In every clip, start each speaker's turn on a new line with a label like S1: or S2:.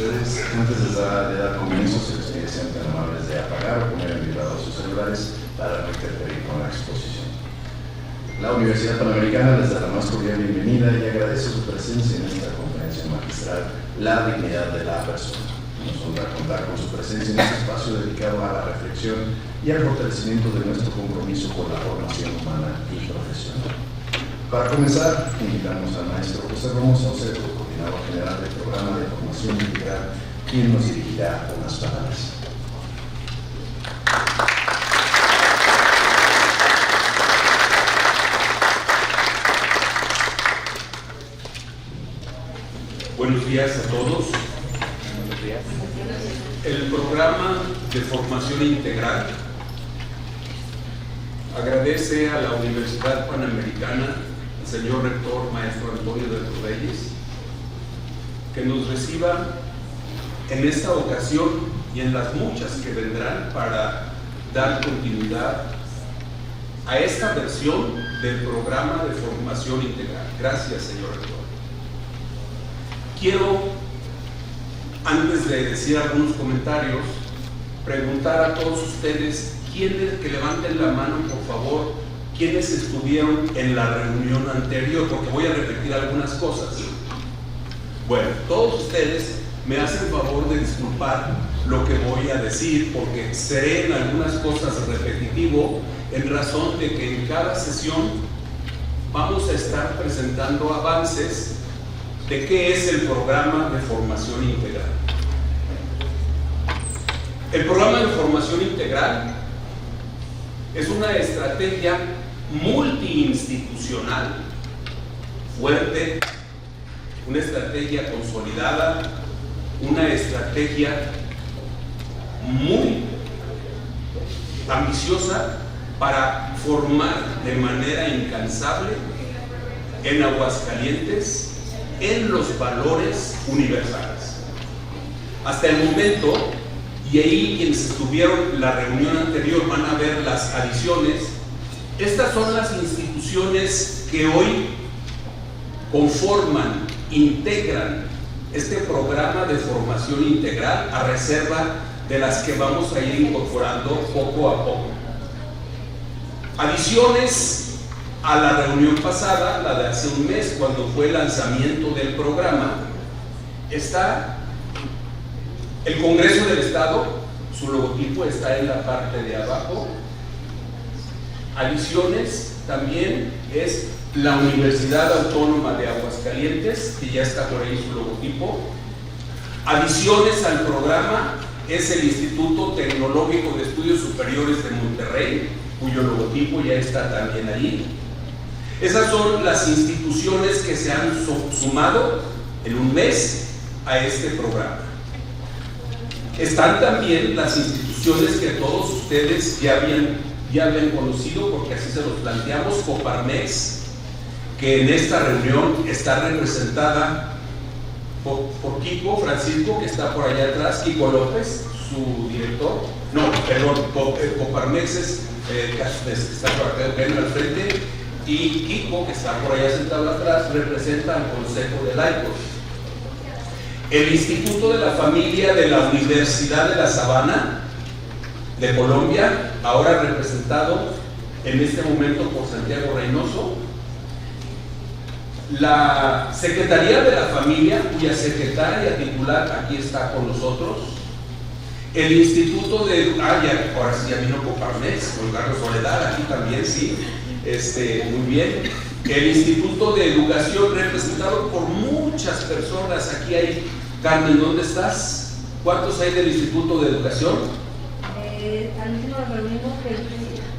S1: ustedes. Antes de dar comienzo, se les pide sean tan amables de apagar o poner en vibrado sus celulares para no interferir con la exposición. La Universidad Panamericana les da la más cordial bienvenida y agradece su presencia en esta conferencia magistral, La dignidad de la persona. Nos honra contar con su presencia en este espacio dedicado a la reflexión y al fortalecimiento de nuestro compromiso con la formación humana y profesional. Para comenzar, invitamos al maestro José Romo Saucedo, coordinador general del programa de formación integral, quien nos dirigirá unas palabras.
S2: Buenos días a todos. Buenos días. El programa de formación integral agradece a la Universidad Panamericana, al señor rector, maestro Antonio de los Reyes, que nos reciba en esta ocasión y en las muchas que vendrán para dar continuidad a esta versión del programa de formación integral. Gracias, señor rector. Quiero, antes de decir algunos comentarios, preguntar a todos ustedes, quienes que levanten la mano, por favor, quienes estuvieron en la reunión anterior, porque voy a repetir algunas cosas. Bueno, todos ustedes me hacen favor de disculpar lo que voy a decir, porque seré en algunas cosas repetitivo, en razón de que en cada sesión vamos a estar presentando avances de qué es el programa de formación integral. El programa de formación integral es una estrategia multiinstitucional fuerte, una estrategia consolidada, una estrategia muy ambiciosa para formar de manera incansable en Aguascalientes en los valores universales. Hasta el momento, y ahí quienes estuvieron en la reunión anterior van a ver las adiciones, estas son las instituciones que hoy conforman, integran este programa de formación integral, a reserva de las que vamos a ir incorporando poco a poco. Adiciones a la reunión pasada, la de hace un mes, cuando fue el lanzamiento del programa, está el Congreso del Estado, su logotipo está en la parte de abajo. Adiciones también es la Universidad Autónoma de Aguascalientes, que ya está por ahí su logotipo. Adiciones al programa es el Instituto Tecnológico de Estudios Superiores de Monterrey, cuyo logotipo ya está también allí. Esas son las instituciones que se han sumado en un mes a este programa. Están también las instituciones que todos ustedes ya habían conocido, porque así se los planteamos. Coparmex, que en esta reunión está representada por Kiko Francisco, que está por allá atrás, Kiko López, su director. No, perdón, Coparmex es que está por acá al frente, y Kiko, que está por allá sentado atrás, representa al Consejo de Laicos. El Instituto de la Familia de la Universidad de La Sabana de Colombia, ahora representado en este momento por Santiago Reynoso. La Secretaría de la Familia, cuya secretaria titular aquí está con nosotros. El Instituto de... ahora sí, ya vino Coparmex, con Carlos Soledad, aquí también, sí. Muy bien. El Instituto de Educación, representado por muchas personas. Aquí hay, Carmen, ¿dónde estás? ¿Cuántos hay del Instituto de Educación?
S3: Al último nos reunimos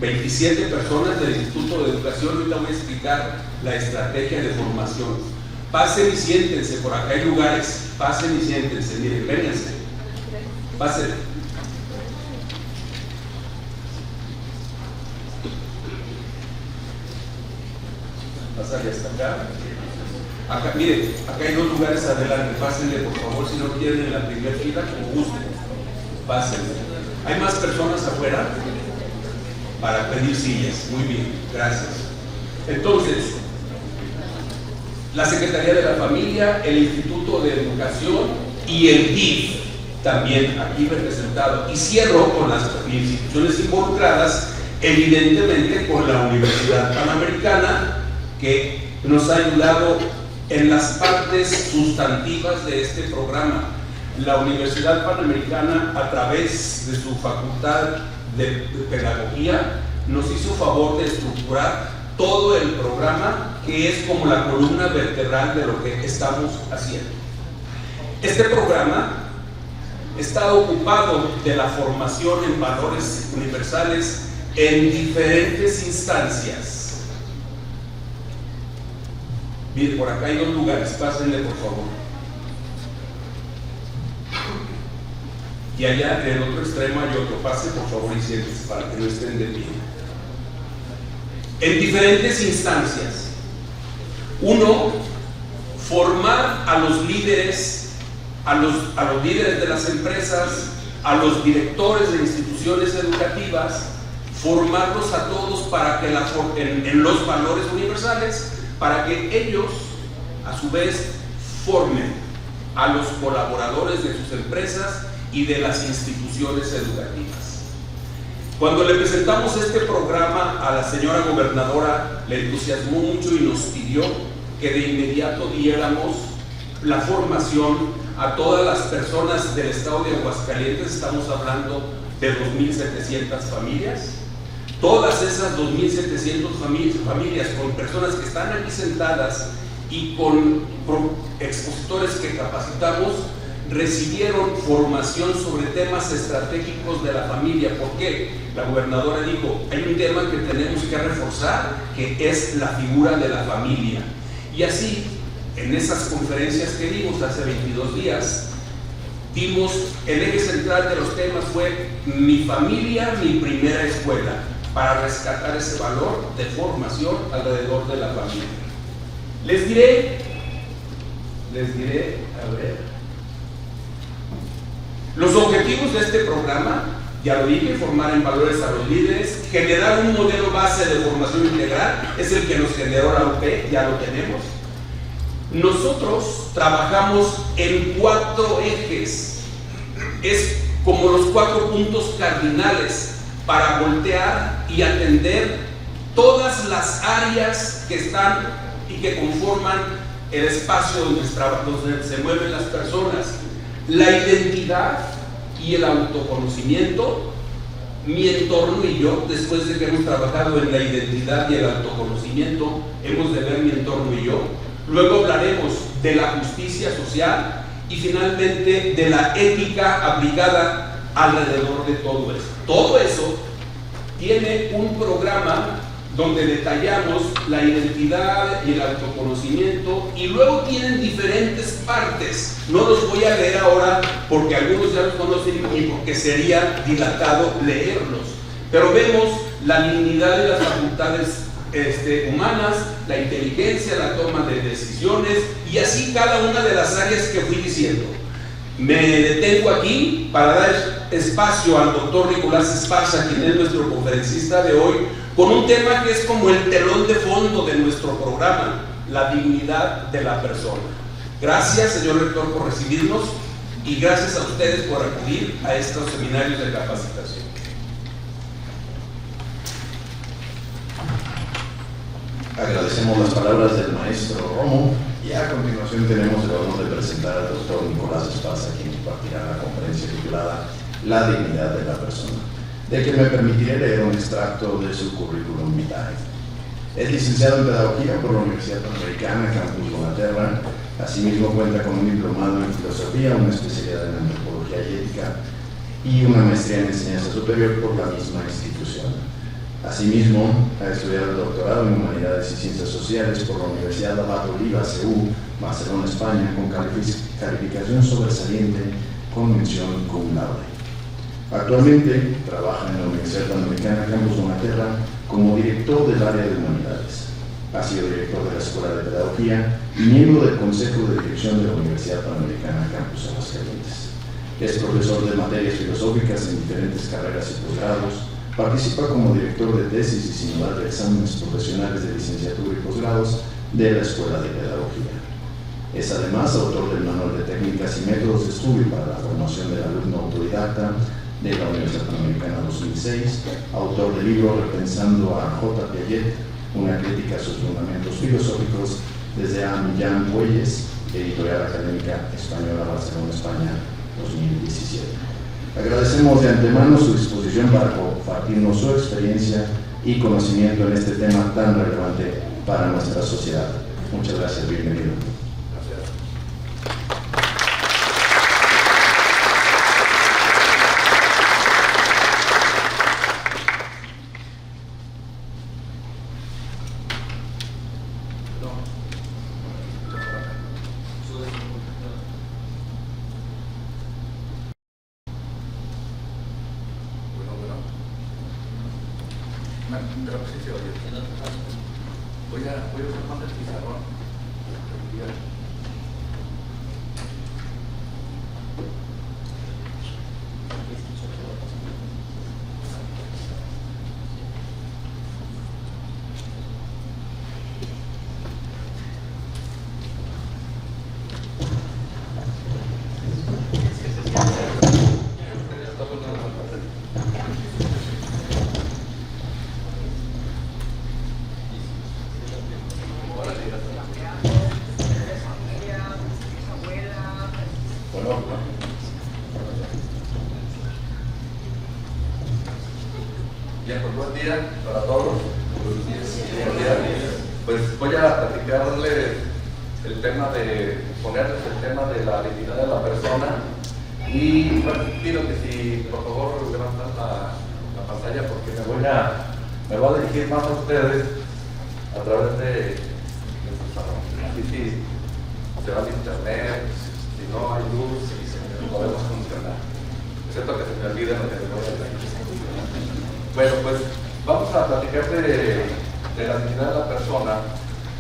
S2: 27 personas del Instituto de Educación. Ahorita voy a explicar la estrategia de formación. Pasen y siéntense, por acá hay lugares. Pasen y siéntense, miren, vénganse. Pasen. Pasar hasta acá. Acá, miren, acá hay dos lugares adelante. Pásenle, por favor, si no quieren en la primera fila, como gusten. Pásenle. ¿Hay más personas afuera? Para pedir sillas. Muy bien, gracias. Entonces, la Secretaría de la Familia, el Instituto de Educación y el DIF también aquí representado. Y cierro con las instituciones involucradas, evidentemente con la Universidad Panamericana, que nos ha ayudado en las partes sustantivas de este programa. La Universidad Panamericana, a través de su facultad de pedagogía, nos hizo favor de estructurar todo el programa, que es como la columna vertebral de lo que estamos haciendo. Este programa está ocupado de la formación en valores universales en diferentes instancias. Miren, por acá hay 2 lugares, pásenle por favor. Y allá en el otro extremo hay otro, pase por favor y siéntese para que no estén de pie. En diferentes instancias. Uno, formar a los líderes, a los líderes de las empresas, a los directores de instituciones educativas, formarlos a todos para que en los valores universales, para que ellos a su vez formen a los colaboradores de sus empresas y de las instituciones educativas. Cuando le presentamos este programa a la señora gobernadora, le entusiasmó mucho y nos pidió que de inmediato diéramos la formación a todas las personas del estado de Aguascalientes. Estamos hablando de 2.700 familias. Todas esas 2.700 familias con personas que están aquí sentadas y con expositores que capacitamos, recibieron formación sobre temas estratégicos de la familia. ¿Por qué? La gobernadora dijo, hay un tema que tenemos que reforzar, que es la figura de la familia. Y así, en esas conferencias que dimos hace 22 días, el eje central de los temas fue mi familia, mi primera escuela, para rescatar ese valor de formación alrededor de la familia. Les diré, a ver, los objetivos de este programa, ya lo dije, formar en valores a los líderes, generar un modelo base de formación integral, es el que nos generó la UP, ya lo tenemos. Nosotros trabajamos en 4 ejes, es como los 4 puntos cardinales para voltear y atender todas las áreas que están y que conforman el espacio donde se mueven las personas. La identidad y el autoconocimiento, mi entorno y yo, después de que hemos trabajado en la identidad y el autoconocimiento, hemos de ver mi entorno y yo. Luego hablaremos de la justicia social y finalmente de la ética aplicada alrededor de todo eso. Todo eso tiene un programa donde detallamos la identidad y el autoconocimiento, y luego tienen diferentes partes. No los voy a leer ahora porque algunos ya los conocen y porque sería dilatado leerlos, pero vemos la dignidad de las facultades humanas, la inteligencia, la toma de decisiones, y así cada una de las áreas que fui diciendo. Me detengo aquí para dar espacio al doctor Nicolás Esparza, quien es nuestro conferencista de hoy, con un tema que es como el telón de fondo de nuestro programa, la dignidad de la persona. Gracias, señor rector, por recibirnos, y gracias a ustedes por acudir a estos seminarios de capacitación.
S1: Agradecemos las palabras del maestro Romo, y a continuación tenemos el honor de presentar al doctor Nicolás Esparza, quien impartirá la conferencia titulada La dignidad de la persona, de que me permitiré leer un extracto de su currículum vitae. Es licenciado en Pedagogía por la Universidad Panamericana, Campus Inglaterra. Asimismo cuenta con un diplomado en Filosofía, una especialidad en Antropología y Ética y una maestría en Enseñanza Superior por la misma institución. Asimismo, ha estudiado el doctorado en Humanidades y Ciencias Sociales por la Universidad Abad Oliba, CEU, Barcelona, España, con calificación sobresaliente con mención cum laude. Actualmente trabaja en la Universidad Panamericana, Campus Inglaterra, como director del área de Humanidades. Ha sido director de la Escuela de Pedagogía y miembro del Consejo de Dirección de la Universidad Panamericana, Campus Aguascalientes. Es profesor de materias filosóficas en diferentes carreras y posgrados. Participa como director de tesis y sinodal de exámenes profesionales de licenciatura y posgrados de la Escuela de Pedagogía. Es además autor del Manual de Técnicas y Métodos de Estudio para la Formación del Alumno Autodidacta de la Universidad Panamericana 2006, autor del libro Repensando a J. Piaget, una crítica a sus fundamentos filosóficos, desde A. Millán Puelles, Editorial Académica Española, Barcelona, España, 2017. Agradecemos de antemano su disposición para compartirnos su experiencia y conocimiento en este tema tan relevante para nuestra sociedad. Muchas gracias, bienvenido.
S4: Voy a usar más el pizarrón. Bien, pues buen día para todos. Buen día. Pues voy a platicarles el tema ponerles el tema de la dignidad de la persona. Y bueno, pido que si por favor levantan la pantalla, porque me voy a dirigir más a ustedes a través de su salón. Así si se va al internet, si no hay luz, podemos funcionar. Excepto que se me olvide lo que les voy a decir. Bueno, pues vamos a platicar de la dignidad de la persona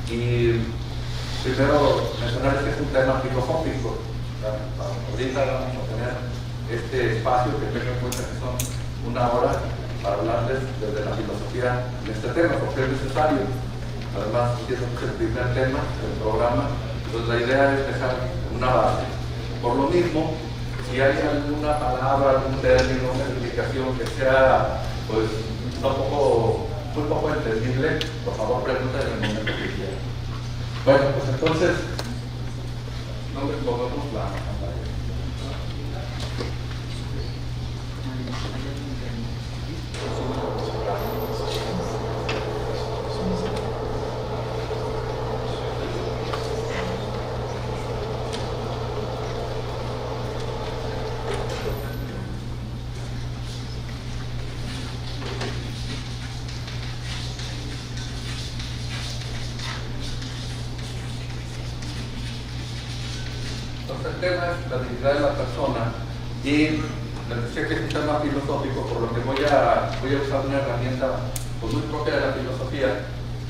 S4: y primero mencionarles que es un tema filosófico. Ahorita vamos a tener este espacio que tengo en cuenta que son una hora para hablarles desde la filosofía de este tema, porque es necesario. Además, entiendo que es el primer tema del programa, entonces la idea es dejar una base. Por lo mismo, si hay alguna palabra, algún término, una explicación que sea pues muy poco entendible, por favor pregunten en el momento que quieran. Bueno, pues entonces, no les pongamos la pantalla. El tema es la dignidad de la persona y les decía que es un tema filosófico, por lo que voy a usar una herramienta pues, muy propia de la filosofía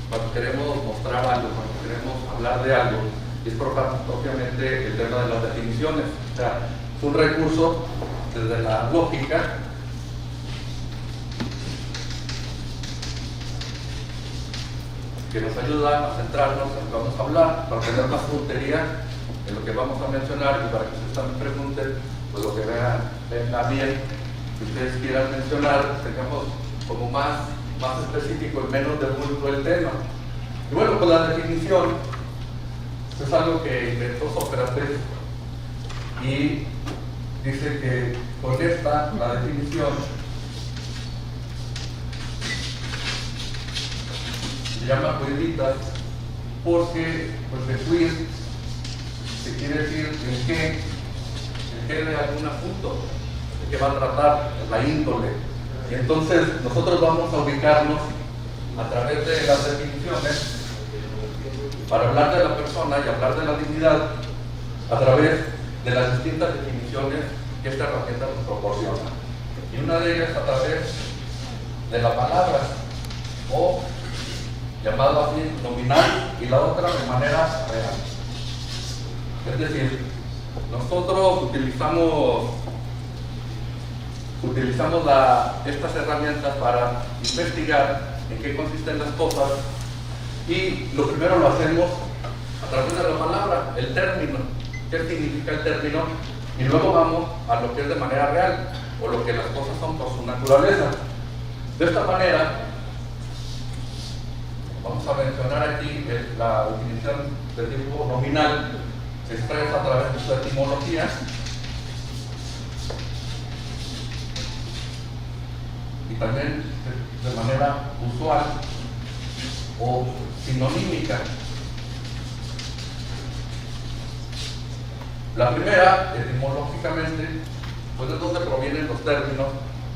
S4: cuando queremos mostrar algo, cuando queremos hablar de algo, y es propiamente el tema de las definiciones. O sea, es un recurso desde la lógica que nos ayuda a centrarnos en lo que vamos a hablar, para tener más puntería en lo que vamos a mencionar y para que ustedes también pregunten pues lo que venga bien, que ustedes quieran mencionar, tengamos como más específico y menos de bulto el tema. Y bueno, pues la definición es algo que inventó Sócrates y dice que con esta, la definición, se llama cuiditas porque pues decuir se quiere decir el qué de algún asunto, el que va a tratar, la índole. Y entonces nosotros vamos a ubicarnos a través de las definiciones para hablar de la persona y hablar de la dignidad a través de las distintas definiciones que esta herramienta nos proporciona. Y una de ellas a través de la palabra o llamado así nominal y la otra de manera real. Es decir, nosotros utilizamos estas herramientas para investigar en qué consisten las cosas y lo primero lo hacemos través de la palabra, el término. ¿Qué significa el término? Y luego vamos a lo que es de manera real, o lo que las cosas son por su naturaleza. De esta manera, vamos a mencionar aquí la definición del tipo nominal, se expresa a través de su etimología. Y también de manera usual o sinonímica. La primera, etimológicamente, pues es donde provienen los términos,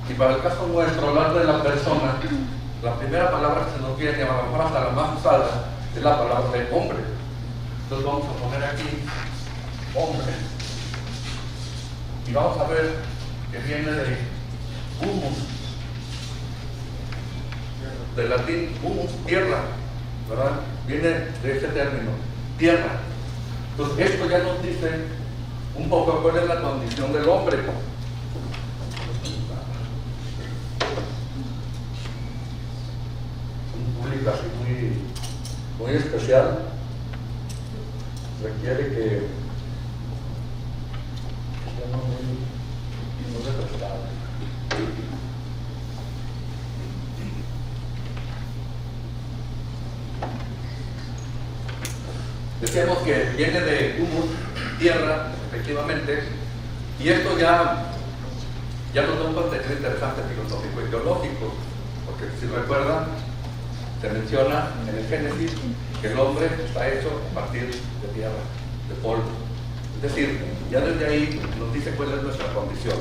S4: y para el caso nuestro, hablar de la persona, la primera palabra que se nos viene, a lo mejor hasta la más usada, es la palabra de hombre. Entonces vamos a poner aquí hombre, y vamos a ver que viene de humus, del latín humus, tierra, ¿verdad? Viene de ese término, tierra. Entonces esto ya nos dice un poco cuál es la condición del hombre. Un público así muy especial, requiere que sea muy refrescado. Decíamos que viene de humus, tierra, efectivamente, y esto ya nos da un contenido interesante filosófico y teológico, porque si recuerdan, se menciona en el Génesis que el hombre está hecho a partir de tierra, de polvo. Es decir, ya desde ahí nos dice cuál es nuestra condición.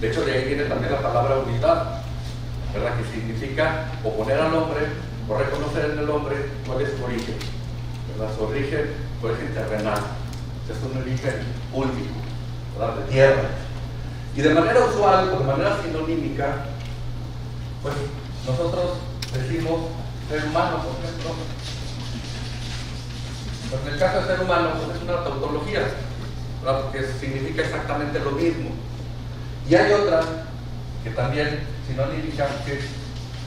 S4: De hecho, de ahí viene también la palabra unidad, ¿verdad? Que significa oponer al hombre o reconocer en el hombre cuál es su origen. Su origen terrenal, es un origen último, ¿verdad? De tierra. Y de manera usual, o de manera sinonímica, pues nosotros decimos ser humano, por ejemplo. Pues en el caso de ser humano, pues es una tautología, ¿verdad? Porque significa exactamente lo mismo. Y hay otra que también sinonímica, que es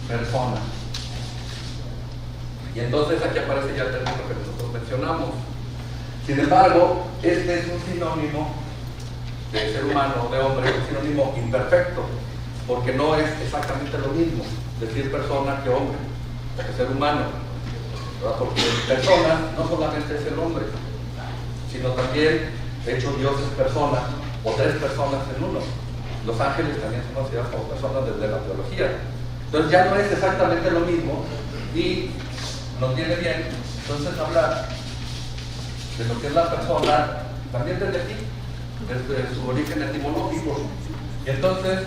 S4: persona. Y entonces aquí aparece ya el término que nosotros mencionamos. Sin embargo, este es un sinónimo de ser humano, de hombre, un sinónimo imperfecto, porque no es exactamente lo mismo decir persona que hombre, que ser humano, ¿verdad? Porque persona no solamente es el hombre, sino también, de hecho, Dios es persona, o tres personas en uno. Los ángeles también son considerados como personas desde la teología. Entonces ya no es exactamente lo mismo, y nos viene bien entonces hablar de lo que es la persona también desde aquí, desde su origen etimológico. Y entonces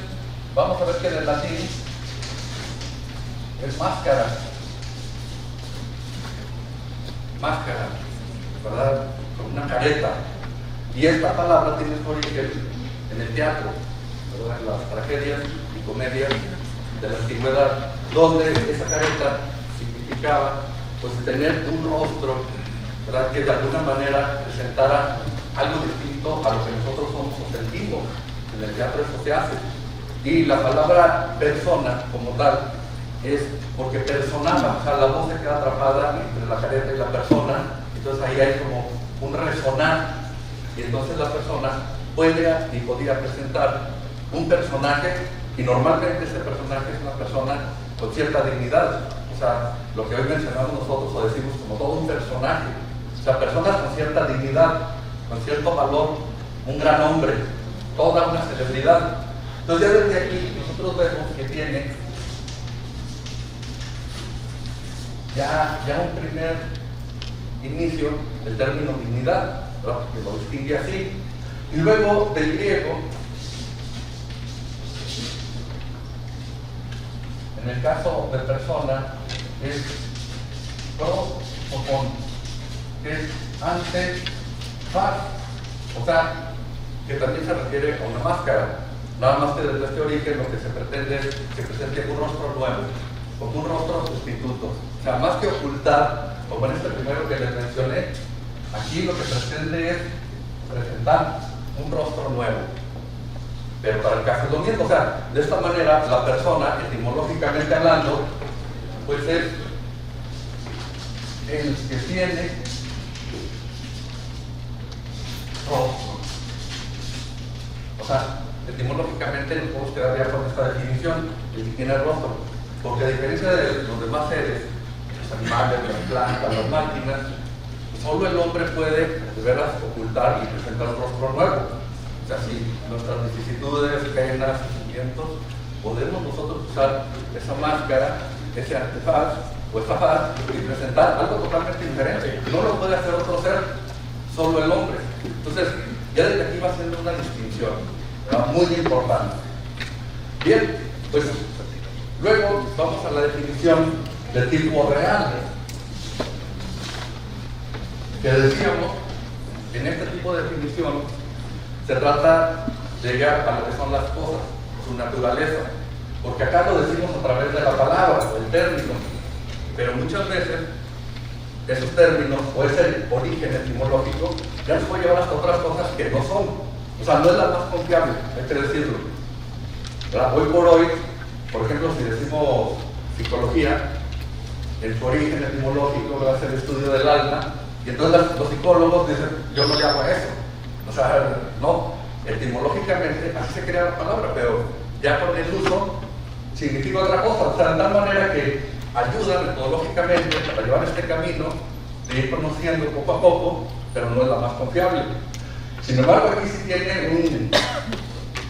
S4: vamos a ver que en el latín es máscara, ¿verdad? Con una careta. Y esta palabra tiene su origen en el teatro, ¿verdad? En las tragedias y comedias de la antigüedad, donde esa careta significaba pues tener un rostro, ¿verdad? Que de alguna manera presentara algo distinto a lo que nosotros somos o sentimos. En el teatro eso se hace. Y la palabra persona como tal es porque personaba, o sea, la voz se queda atrapada entre la careta y la persona, entonces ahí hay como un resonar, y entonces la persona puede y podía presentar un personaje, y normalmente ese personaje es una persona con cierta dignidad. O sea, lo que hoy mencionamos nosotros o decimos como todo un personaje, o sea, personas con cierta dignidad, con cierto valor, un gran hombre, toda una celebridad. Entonces ya desde aquí nosotros vemos que tiene ya un primer inicio del término dignidad, ¿verdad? Que lo distingue así. Y luego del griego, en el caso de persona, es pro o con, que es ante, faz, o sea, que también se refiere a una máscara. Nada más que desde este origen lo que se pretende es que presente un rostro nuevo, como un rostro sustituto. O sea, más que ocultar, como en este primero que les mencioné, aquí lo que pretende es presentar un rostro nuevo. Pero para el caso es lo mismo, o sea, de esta manera la persona, etimológicamente hablando, pues es el que tiene rostro. O sea, etimológicamente nos podemos quedar ya con esta definición, el que tiene rostro. Porque a diferencia de los demás seres, los animales, las plantas, las máquinas, solo el hombre puede de veras ocultar y presentar un rostro nuevo. O sea, si nuestras vicisitudes, penas, sentimientos, podemos nosotros usar esa máscara, ese artefaz o esa faz y presentar algo totalmente diferente. No lo puede hacer otro ser, solo el hombre. Entonces, ya desde aquí va siendo una distinción, ¿verdad? Muy importante. Bien, pues luego vamos a la definición de tipo real. Que decíamos, en este tipo de definición se trata de llegar a lo que son las cosas, su naturaleza, porque acá lo decimos a través de la palabra o el término, pero muchas veces esos términos o ese origen etimológico ya nos puede llevar hasta otras cosas que no son, o sea, no es la más confiable, hay que decirlo, ¿verdad? Hoy por hoy, por ejemplo, si decimos psicología, en su origen etimológico va a ser el estudio del alma, y entonces los psicólogos dicen, yo no le hago a eso. O sea, no, etimológicamente así se crea la palabra, pero ya con el uso significa otra cosa. O sea, de tal manera que ayuda metodológicamente para llevar este camino de ir conociendo poco a poco, pero no es la más confiable. Sin embargo, aquí sí tiene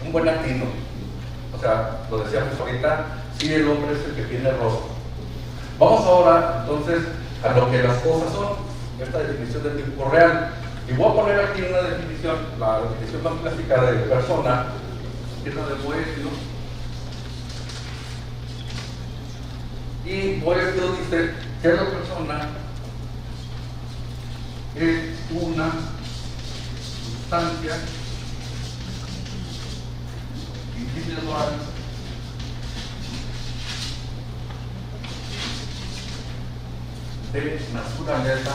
S4: un buen atino. O sea, lo decíamos ahorita, sí el hombre es el que tiene rostro. Vamos ahora, entonces, a lo que las cosas son. Esta definición de tipo real. Y voy a poner aquí una definición, la definición más clásica de persona, que es la de Boesio. Y Boesio dice que la persona es una sustancia individual de naturaleza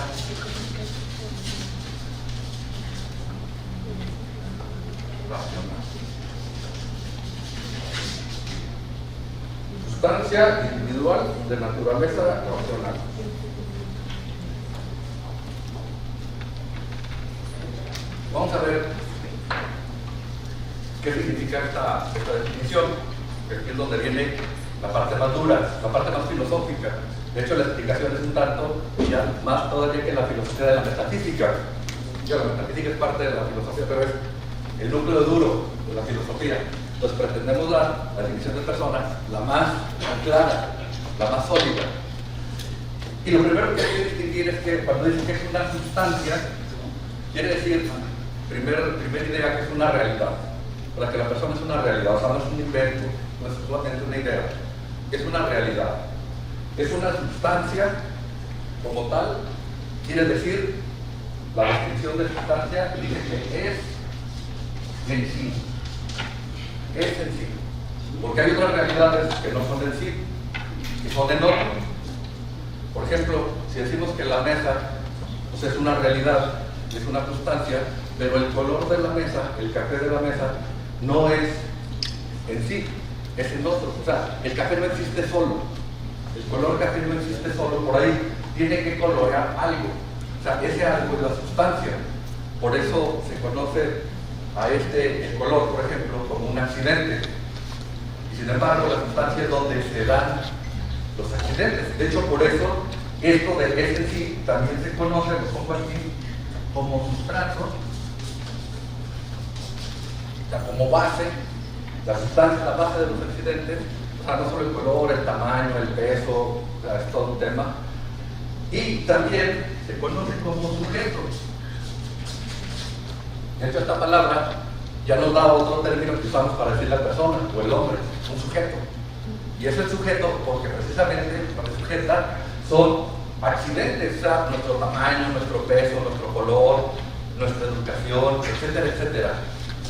S4: racional. Sustancia individual de naturaleza racional. Vamos a ver qué significa esta definición, que aquí es donde viene la parte más dura, la parte más filosófica. De hecho, la explicación es un tanto, ya más todavía que la filosofía de la metafísica. Ya la metafísica es parte de la filosofía, pero es el núcleo duro de la filosofía. Entonces pretendemos dar la definición de persona la más clara, la más sólida. Y lo primero que hay que distinguir es que cuando dice que es una sustancia, quiere decir, primera idea, que es una realidad. Para que la persona es una realidad, o sea, no es un invento, no es solamente una idea, es una realidad. Es una sustancia como tal, quiere decir, la descripción de sustancia dice que es en sí. Es en sí. Porque hay otras realidades que no son en sí, que son en otro. Por ejemplo, si decimos que la mesa pues es una realidad, es una sustancia, pero el color de la mesa, el café de la mesa, no es en sí, es en otro. O sea, el café no existe solo. El color café no existe solo por ahí, tiene que colorear algo. O sea, ese algo es la sustancia. Por eso se conoce a el color, por ejemplo, como un accidente. Y sin embargo, la sustancia es donde se dan los accidentes. De hecho, por eso, esto de es en sí también se conoce, lo pongo aquí, como sustrato, o sea, como base, la sustancia, la base de los accidentes. O sea, no solo el color, el tamaño, el peso, o sea, es todo un tema. Y también se conoce como sujeto. De hecho, esta palabra ya nos da otro término que usamos para decir la persona o el hombre, un sujeto. Y es el sujeto porque precisamente lo que sujeta son accidentes, o sea, nuestro tamaño, nuestro peso, nuestro color, nuestra educación, etcétera, etcétera.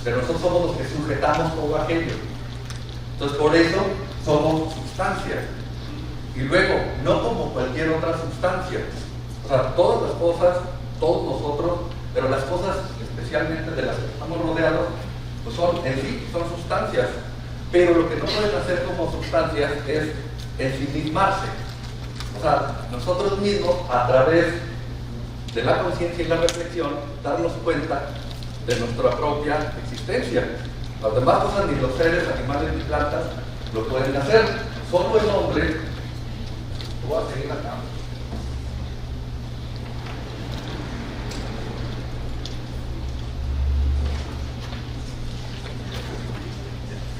S4: Pero nosotros somos los que sujetamos todo aquello. Entonces, por eso somos sustancias. Y luego, no como cualquier otra sustancia. O sea, todas las cosas, todos nosotros, pero las cosas especialmente de las que estamos rodeados, pues son en sí, son sustancias. Pero lo que no pueden hacer como sustancias es ensimismarse. O sea, nosotros mismos, a través de la conciencia y la reflexión, darnos cuenta de nuestra propia existencia. Las demás cosas, ni los seres, animales ni plantas, lo pueden hacer. Solo el hombre, voy a seguir acá.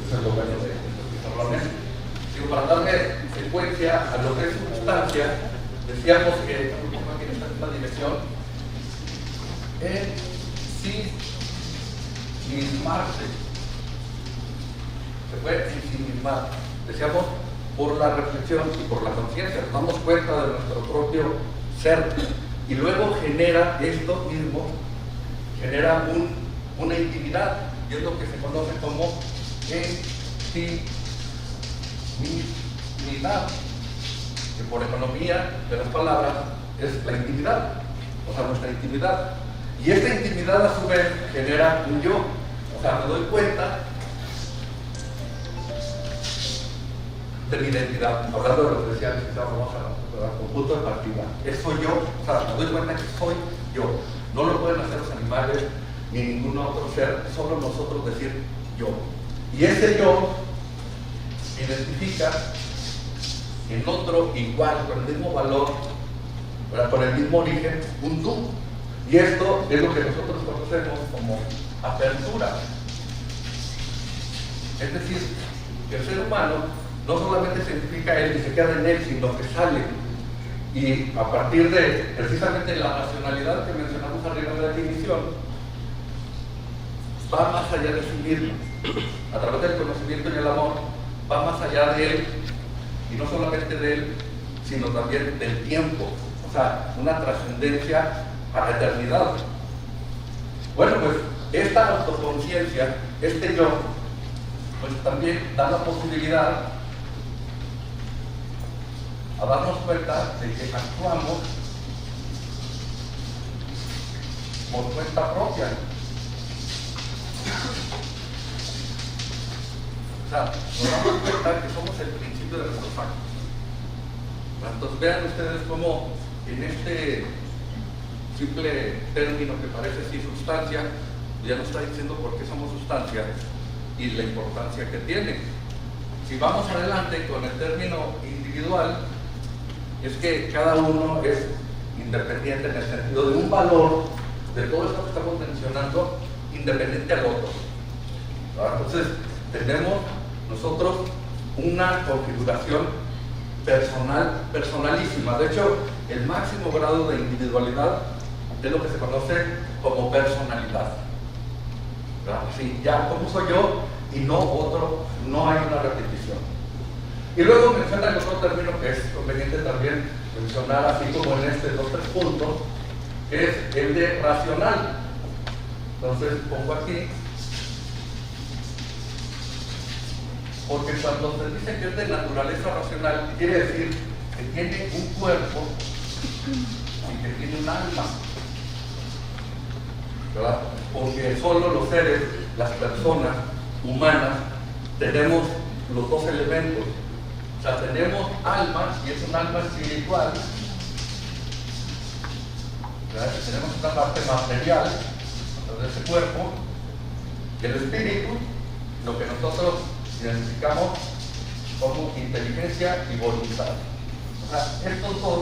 S4: Eso es lo bueno de estos pizarrones. Digo, para darle secuencia a lo que es sustancia, decíamos que aquí en esta misma dirección, sí mismarse. Se puede ensimismar. Decíamos, por la reflexión y por la conciencia, nos damos cuenta de nuestro propio ser. Y luego genera esto mismo, genera una intimidad, y es lo que se conoce como intimidad, que por economía de las palabras es la intimidad, o sea, nuestra intimidad. Y esta intimidad a su vez genera un yo, o sea, me doy cuenta de mi identidad, hablando de lo que decía el punto de partida. Es soy yo, o sea, me doy cuenta que soy yo. No lo pueden hacer los animales ni ningún otro ser, solo nosotros decir yo. Y ese yo identifica en otro igual, con el mismo valor, con el mismo origen, un tú. Y esto es lo que nosotros conocemos como apertura. Es decir, que el ser humano no solamente se identifica él y se queda en él, sino que sale. Y a partir de precisamente la racionalidad que mencionamos arriba de la definición, va más allá de sí mismo. A través del conocimiento y el amor, va más allá de él, y no solamente de él, sino también del tiempo. O sea, una trascendencia a la eternidad. Bueno, pues esta autoconciencia, este yo, pues también da la posibilidad a darnos cuenta de que actuamos por cuenta propia. O sea, nos damos cuenta que somos el principio de nuestros actos. Entonces vean ustedes cómo en este simple término que parece así sustancia, ya nos está diciendo por qué somos sustancia y la importancia que tiene. Si vamos adelante con el término individual, es que cada uno es independiente en el sentido de un valor de todo esto que estamos mencionando, independiente al otro. Entonces, tenemos nosotros una configuración personal, personalísima. De hecho, el máximo grado de individualidad es lo que se conoce como personalidad. Sí, ya, ¿cómo soy yo? Y no otro, no hay una repetición. Y luego menciona el otro término que es conveniente también mencionar, así como en este 2-3 puntos, que es el de racional. Entonces pongo aquí, porque cuando se dice que es de naturaleza racional, quiere decir que tiene un cuerpo y que tiene un alma, ¿verdad? Porque solo los seres, las personas humanas, tenemos los dos elementos. O sea, tenemos alma, y es un alma espiritual, ¿verdad? Tenemos esta parte material de ese cuerpo, y el espíritu, lo que nosotros identificamos como inteligencia y voluntad. O sea, estos dos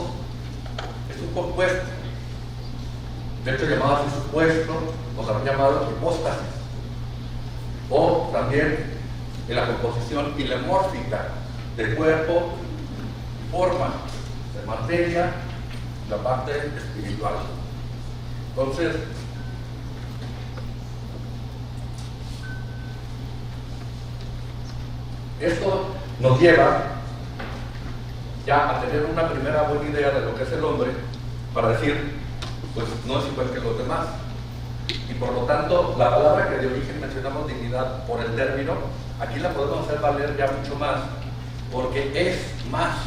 S4: es un compuesto, de hecho llamado así supuesto, o también llamado hipóstasis, o también en la composición filemórfica de cuerpo y forma, de materia, la parte espiritual. Entonces, esto nos lleva ya a tener una primera buena idea de lo que es el hombre, para decir, pues no es igual que los demás. Y por lo tanto, la palabra que de origen mencionamos, dignidad, por el término, aquí la podemos hacer valer ya mucho más, porque es más.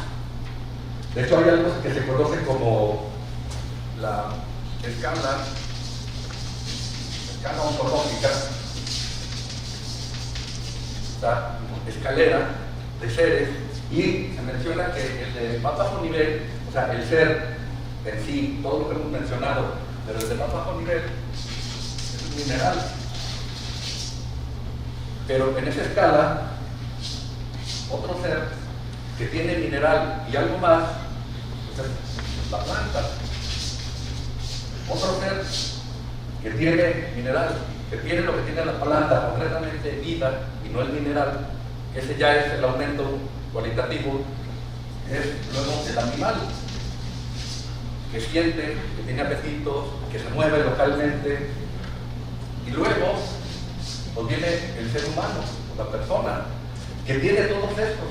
S4: De hecho, hay algo que se conoce como la escala ontológica, la escalera de seres, y se menciona que el de más bajo nivel, o sea, el ser en sí, todo lo que hemos mencionado, pero el de más bajo nivel es mineral. Pero en esa escala, otro ser que tiene mineral y algo más, pues es la planta. Otro ser que tiene mineral, que tiene lo que tiene la planta, concretamente vida y no el mineral, ese ya es el aumento cualitativo, es luego el animal, que siente, que tiene apetitos, que se mueve localmente, y luego pues viene el ser humano, la persona, que tiene todos estos.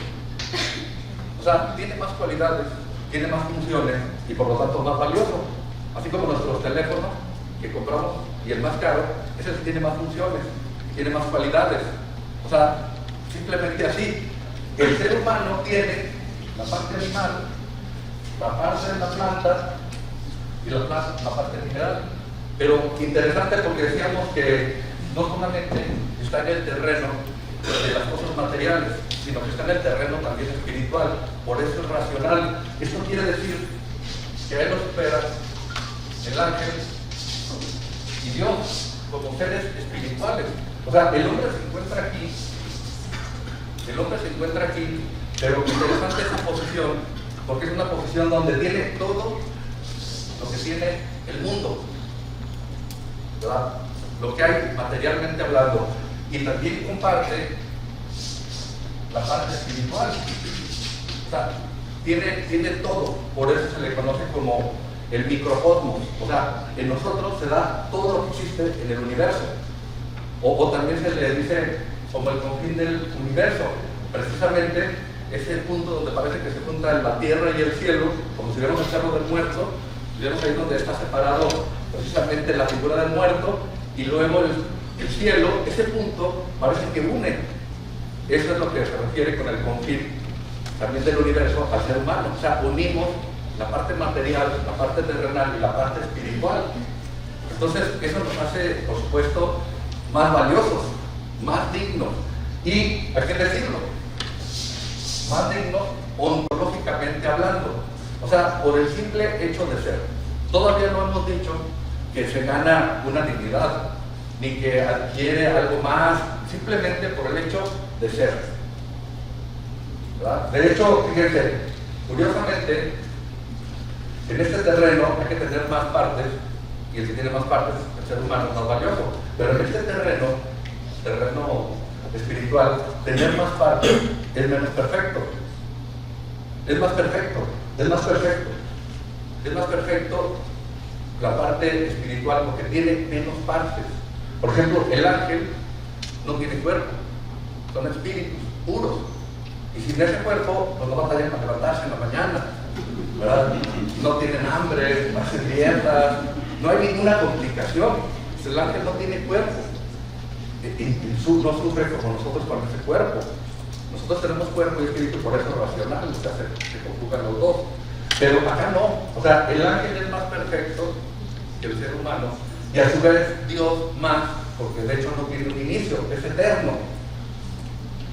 S4: O sea, tiene más cualidades, tiene más funciones y por lo tanto más valioso. Así como nuestros teléfonos que compramos y el más caro es el que tiene más funciones, tiene más cualidades. O sea, simplemente así. El ser humano tiene la parte animal, la parte de la planta y la parte mineral. Pero interesante porque decíamos que no solamente está en el terreno de las cosas materiales, sino que está en el terreno también espiritual. Por eso es racional. Esto quiere decir que a él lo supera el ángel y Dios como seres espirituales. O sea, el hombre se encuentra aquí, pero interesante esa posición, porque es una posición donde tiene todo lo que tiene el mundo, ¿verdad? Lo que hay materialmente hablando, y también comparte la parte espiritual. O sea, tiene todo, por eso se le conoce como el microcosmos. O sea, en nosotros se da todo lo que existe en el universo, o también se le dice como el confín del universo. Precisamente es el punto donde parece que se juntan la tierra y el cielo, como si viéramos el cerro del muerto, y vemos ahí donde está separado precisamente la figura del muerto y luego el cielo. Ese punto parece que une. Eso es lo que se refiere con el confín también del universo al ser humano. O sea, unimos la parte material, la parte terrenal y la parte espiritual. Entonces, eso nos hace, por supuesto, más valiosos, más dignos. Y hay que decirlo, más dignos ontológicamente hablando. O sea, por el simple hecho de ser. Todavía no hemos dicho que se gana una dignidad, ni que adquiere algo más, simplemente por el hecho de ser. ¿Verdad? De hecho, fíjense, curiosamente, en este terreno hay que tener más partes, y el que tiene más partes, el ser humano, es más valioso. Pero en este terreno espiritual, tener más partes es menos perfecto. Es más perfecto la parte espiritual porque tiene menos partes. Por ejemplo, el ángel no tiene cuerpo, son espíritus puros. Y sin ese cuerpo, pues no batallan para levantarse en la mañana, ¿verdad? No tienen hambre, no hacen dietas, no hay ninguna complicación. El ángel no tiene cuerpo. No sufre como nosotros con ese cuerpo. Nosotros tenemos cuerpo y espíritu, por eso es racional, o sea, se conjugan los dos. Pero acá no. O sea, el ángel es más perfecto que el ser humano, y a su vez Dios más, porque de hecho no tiene un inicio, es eterno.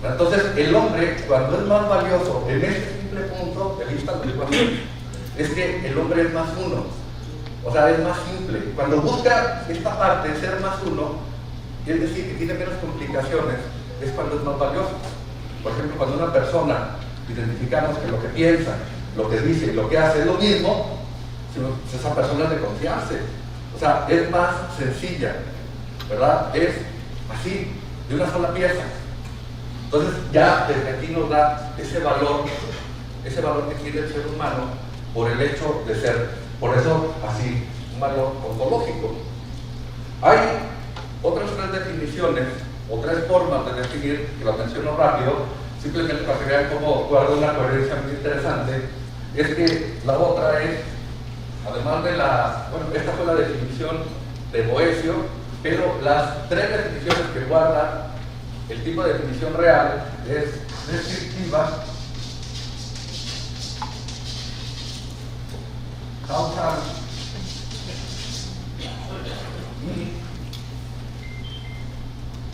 S4: Entonces, el hombre, cuando es más valioso en este simple punto de vista de la ecuación, es que el hombre es más uno. O sea, es más simple. Cuando busca esta parte, ser más uno, es decir, que tiene menos complicaciones, es cuando es más valioso. Por ejemplo, cuando una persona identificamos que lo que piensa, lo que dice y lo que hace es lo mismo, esa persona es de confiarse. O sea, es más sencilla, ¿verdad? Es así, de una sola pieza. Entonces, ya desde aquí nos da ese valor que tiene el ser humano por el hecho de ser. Por eso, así, un valor ontológico. Hay otras tres definiciones o tres formas de definir, que las menciono rápido, simplemente para que vean cómo guarda una coherencia muy interesante. Es que la otra es, además de esta fue la definición de Boecio, pero las tres definiciones que guarda el tipo de definición real es descriptiva, causal y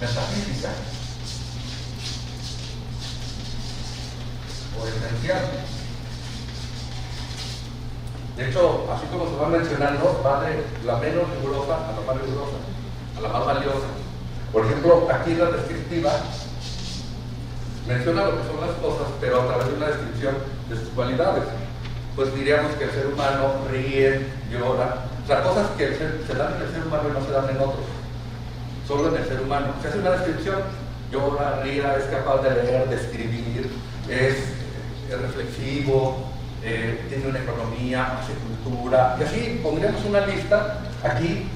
S4: metafísica o esencial. De hecho, así como se va mencionando, va de la menos rigurosa a la más rigurosa. a la más valiosa. Por ejemplo, aquí la descriptiva menciona lo que son las cosas, pero a través de una descripción de sus cualidades. Pues diríamos que el ser humano ríe, llora, o sea, cosas que se dan en el ser humano y no se dan en otros, solo en el ser humano. Se hace una descripción, llora, ríe, es capaz de leer, de escribir, es reflexivo, tiene una economía, hace cultura, y así pondríamos una lista aquí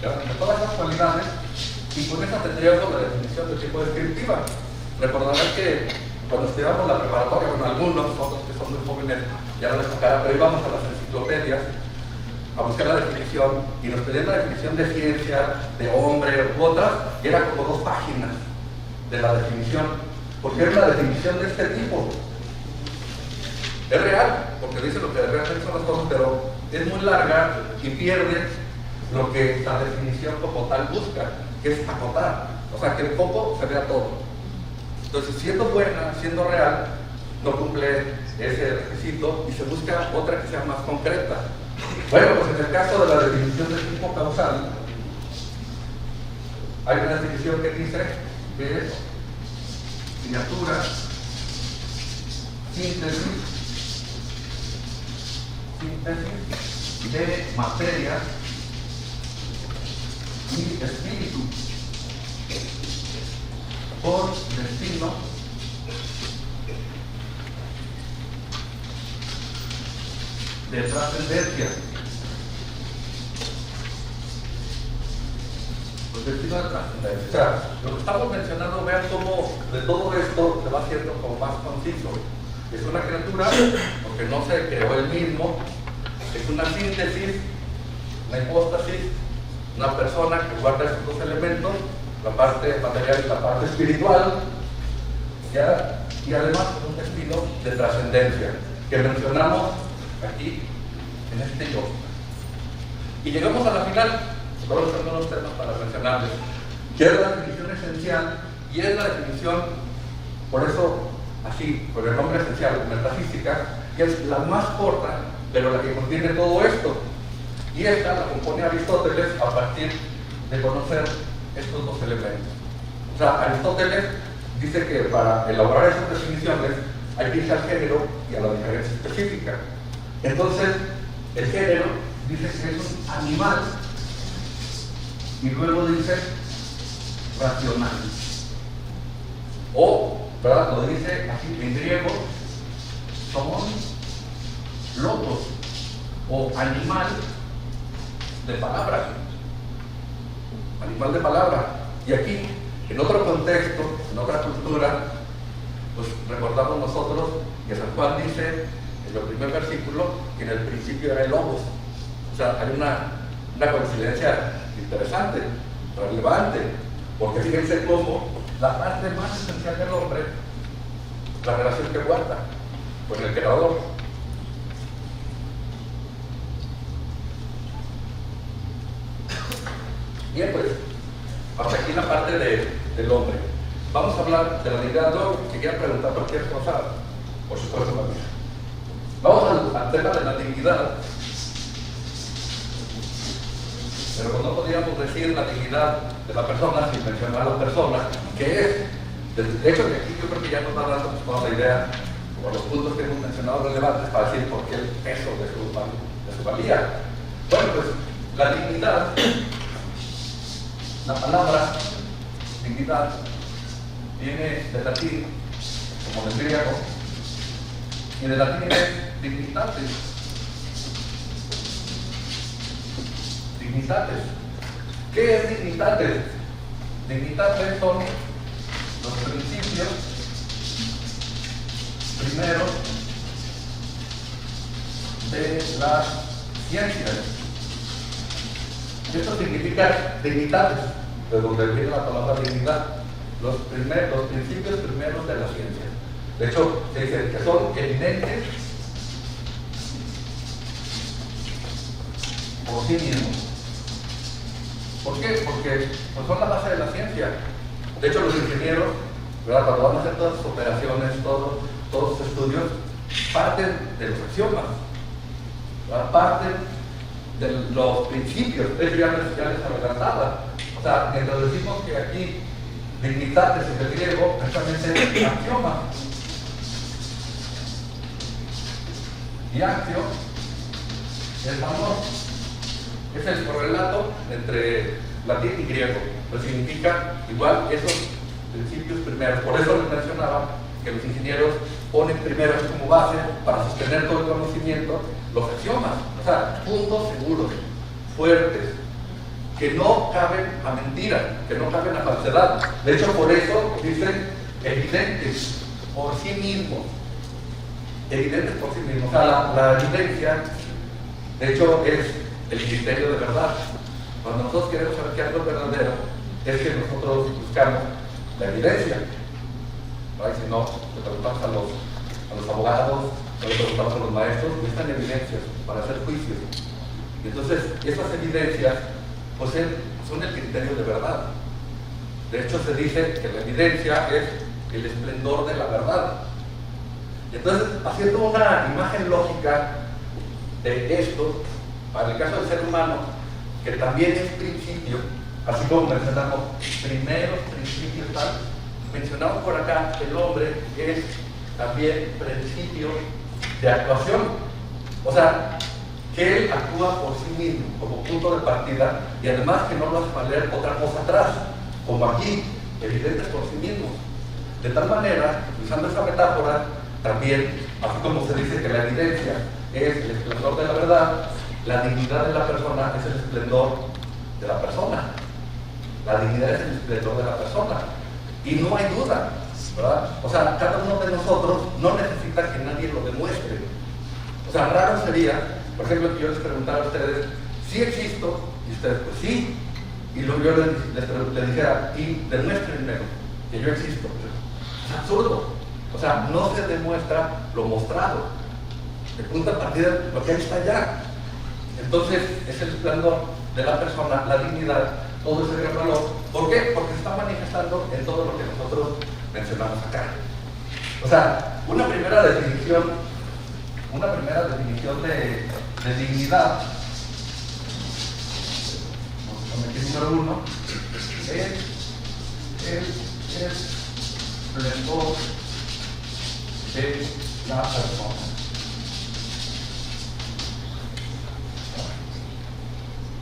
S4: de todas esas cualidades, y con esa tendríamos la definición de tipo descriptiva. Recordarán que cuando estudiamos la preparatoria, con algunos, otros que son muy jóvenes, ya no les tocará, pero íbamos a las enciclopedias a buscar la definición y nos pedían la definición de ciencia, de hombre u otras, y era como 2 páginas de la definición, porque es una definición de este tipo. Es real, porque dice lo que realmente son las cosas, pero es muy larga y pierde lo que la definición como tal busca, que es acotar, o sea, que el foco se vea todo. Entonces, siendo buena, siendo real, no cumple ese requisito y se busca otra que sea más concreta. Bueno, pues en el caso de la definición del tipo causal, hay una definición que dice que es criatura, síntesis de materia y espíritu por destino de trascendencia. Por destino de trascendencia. O sea, lo que estamos mencionando, vean cómo de todo esto se va haciendo como más conciso. Es una criatura, porque no se creó él mismo, es una síntesis, una hipóstasis, una persona que guarda estos 2 elementos, la parte material y la parte espiritual, ¿ya? Y además un destino de trascendencia, que mencionamos aquí en este yo. Y llegamos a la final, todos son unos temas para mencionarles, que es la definición esencial, y es la definición, por eso, así, con el nombre esencial, metafísica, que es la más corta, pero la que contiene todo esto. Y esta la compone Aristóteles a partir de conocer estos 2 elementos. O sea, Aristóteles dice que para elaborar esas definiciones hay que irse al género y a la diferencia específica. Entonces, el género dice que es un animal y luego dice racional. O, ¿verdad? Lo dice así en griego, son logos o animal de palabra. Animal de palabra. Y aquí, en otro contexto, en otra cultura, pues recordamos nosotros que San Juan dice en el primer versículo que en el principio era el logos. O sea, hay una coincidencia interesante, relevante, porque fíjense cómo la parte más esencial del hombre, la relación que guarda con el creador. Bien, pues, hasta aquí la parte del hombre. Vamos a hablar de la dignidad. Yo quería preguntar cualquier cosa, por supuesto, la mía. Vamos al tema de la dignidad. Pero no podríamos decir la dignidad de la persona sin mencionar a la persona, que es, de hecho, de aquí yo creo que ya nos va dando toda la idea, por los puntos que hemos mencionado relevantes, para decir por qué el peso de su valía. Bueno, pues, la dignidad. La palabra dignidad viene del latín, como del griego, y del latín es dignitatis. Dignitates. ¿Qué es dignitates? Dignitates son los principios primeros de las ciencias. Esto significa dignitates, de donde viene la palabra dignidad, los principios primeros de la ciencia. De hecho, se dice que son eminentes por sí mismos. ¿Por qué? Porque pues, son la base de la ciencia. De hecho, los ingenieros, ¿verdad? Cuando van a hacer todas sus operaciones, todos sus estudios, parten de los axiomas, ¿verdad? Parten de los principios. De hecho, ya les adelantaba. O sea, mientras decimos que aquí dignitates en el griego, precisamente es axioma. Y axio es valor. Es el correlato entre latín y griego. Pues significa igual esos principios primeros. Por eso les mencionaba que los ingenieros ponen primero como base para sostener todo el conocimiento los axiomas. O sea, puntos seguros, fuertes, que no caben a mentira, que no caben a falsedad. De hecho, por eso dicen evidentes por sí mismos. Evidentes por sí mismos. O sea, la evidencia, de hecho, es el criterio de verdad. Cuando nosotros queremos saber que algo es verdadero, es que nosotros buscamos la evidencia. Si no, le preguntamos a los abogados, le preguntamos a los maestros, necesitan evidencias para hacer juicios. Y entonces, esas evidencias pues son el criterio de verdad. De hecho, se dice que la evidencia es el esplendor de la verdad. Y entonces, haciendo una imagen lógica de esto, para el caso del ser humano, que también es principio, así como mencionamos primeros principios tal, mencionamos por acá que el hombre es también principio de actuación. O sea, que él actúa por sí mismo, como punto de partida, y además que no lo hace valer otra cosa atrás, como aquí, evidentes por sí mismos. De tal manera, usando esa metáfora, también, así como se dice que la evidencia es el esplendor de la verdad, la dignidad de la persona es el esplendor de la persona. La dignidad es el esplendor de la persona. Y no hay duda, ¿verdad? O sea, cada uno de nosotros no necesita que nadie lo demuestre. O sea, raro sería, por ejemplo, que yo les preguntara a ustedes, ¿sí existo? Y ustedes, pues sí. Y luego yo les dijera, y demuéstrenme que yo existo. Es absurdo. O sea, no se demuestra lo mostrado. El punto de partida es lo que ahí está allá. Entonces, es el esplendor de la persona, la dignidad, todo ese gran valor. ¿Por qué? Porque se está manifestando en todo lo que nosotros mencionamos acá. O sea, una primera definición de dignidad, número 1, es el esplendor de la persona.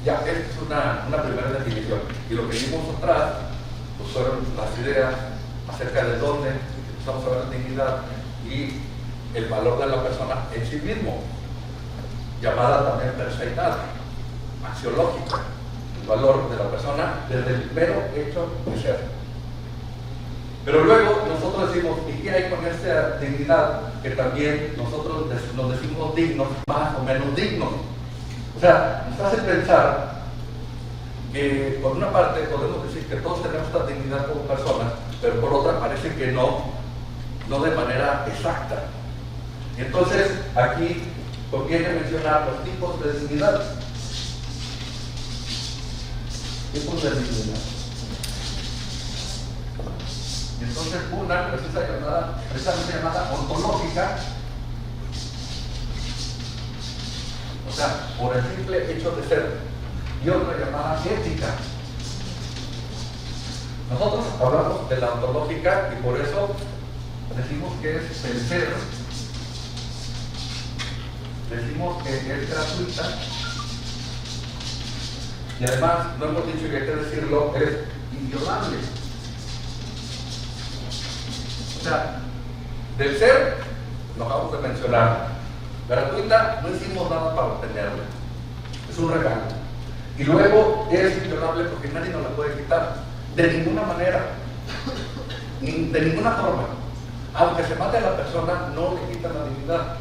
S4: Ya, esta es una primera definición. Y lo que vimos atrás, pues fueron las ideas acerca de dónde empezamos a ver la dignidad y el valor de la persona en sí mismo, llamada también personalidad axiológica, el valor de la persona desde el mero hecho de ser. Pero luego nosotros decimos, ¿y qué hay con esta dignidad? Que también nosotros nos decimos dignos, más o menos dignos. O sea, nos hace pensar que por una parte podemos decir que todos tenemos esta dignidad como personas, pero por otra parece que no de manera exacta. Y entonces aquí conviene mencionar los tipos de dignidad. Tipos de dignidad. Y entonces una precisamente llamada ontológica, o sea, por el simple hecho de ser, y otra llamada ética. Nosotros hablamos de la ontológica y por eso decimos que es el ser, decimos que es gratuita y además, no hemos dicho que hay que decirlo, es inviolable. O sea, del ser, lo acabamos de mencionar, gratuita, no hicimos nada para obtenerla, es un regalo. Y luego es inviolable porque nadie nos la puede quitar, de ninguna manera, de ninguna forma. Aunque se mate a la persona, no le quitan la dignidad.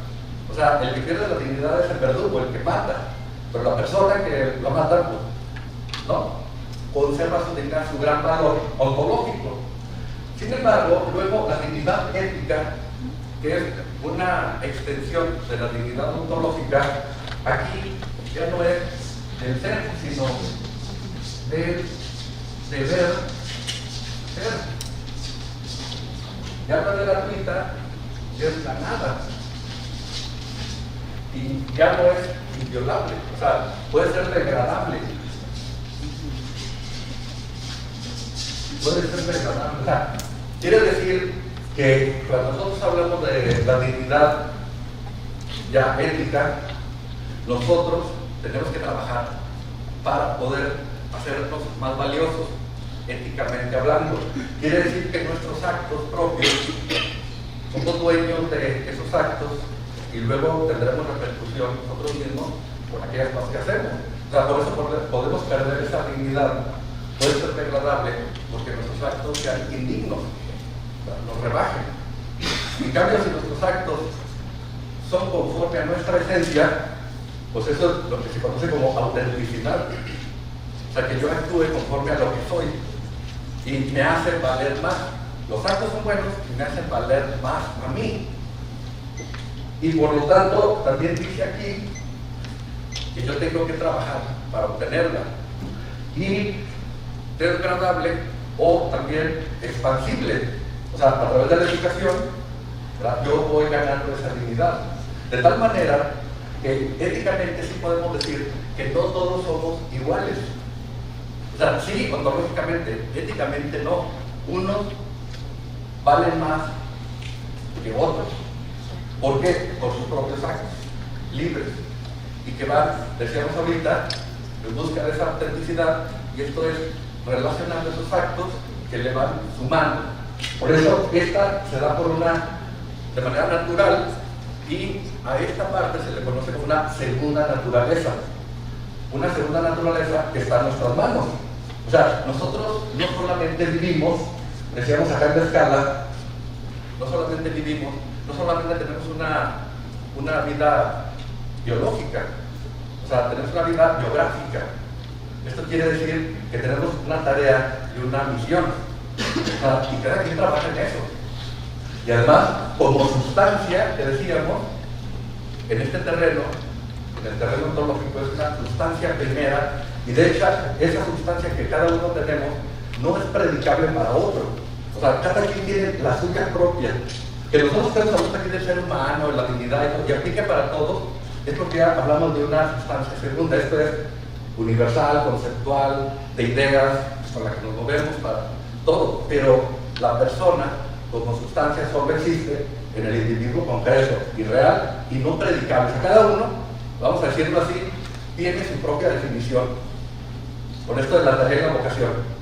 S4: O sea, el que pierde la dignidad es el verdugo, el que mata. Pero la persona que lo mata, pues, no, conserva su dignidad, su gran valor ontológico. Sin embargo, luego la dignidad ética, que es una extensión de la dignidad ontológica, aquí ya no es del ser, sino del deber ser. Ya no es gratuita, es ganada. Y ya no es inviolable, o sea, puede ser degradable. puede ser degradable. O sea, quiere decir que cuando nosotros hablamos de la dignidad ya ética, nosotros tenemos que trabajar para poder hacernos más valiosos, éticamente hablando. Quiere decir que nuestros actos propios somos dueños de esos actos y luego tendremos repercusión nosotros mismos por aquellas cosas que hacemos. O sea, por eso podemos perder esa dignidad, puede ser degradable porque nuestros actos sean indignos, o sea, nos rebajen. En cambio, si nuestros actos son conforme a nuestra esencia, pues eso es lo que se conoce como autenticidad. O sea, que yo actúe conforme a lo que soy y me hace valer más. Los actos son buenos y me hacen valer más a mí. Y por lo tanto, también dice aquí que yo tengo que trabajar para obtenerla. Y degradable o también expansible. O sea, a través de la educación, ¿verdad?, yo voy ganando esa dignidad. De tal manera que éticamente sí podemos decir que no todos somos iguales. O sea, sí, ontológicamente, éticamente no. Unos valen más que otros. ¿Por qué? Por sus propios actos, libres. Y que van, decíamos ahorita, en busca de esa autenticidad, y esto es relacionando esos actos que le van sumando. Por eso, esta se da de manera natural, y a esta parte se le conoce como una segunda naturaleza. Una segunda naturaleza que está en nuestras manos. O sea, nosotros no solamente vivimos, decíamos acá en la escala, no solamente vivimos, no solamente tenemos una vida biológica, o sea, tenemos una vida biográfica. Esto quiere decir que tenemos una tarea y una misión. O sea, y cada quien trabaja en eso. Y además, como sustancia, que decíamos, en este terreno, en el terreno ontológico, es una sustancia primera, y de hecho, esa sustancia que cada uno tenemos no es predicable para otro. O sea, cada quien tiene la suya propia. Que nosotros tenemos ahorita aquí del ser humano, la dignidad y aplique para todos, es porque ya hablamos de una sustancia segunda. Esto es universal, conceptual, de ideas, con la que nos movemos para todo. Pero la persona, como sustancia, solo existe en el individuo concreto y real y no predicable. O sea, cada uno, vamos a decirlo así, tiene su propia definición. Con esto de la tarea y la vocación,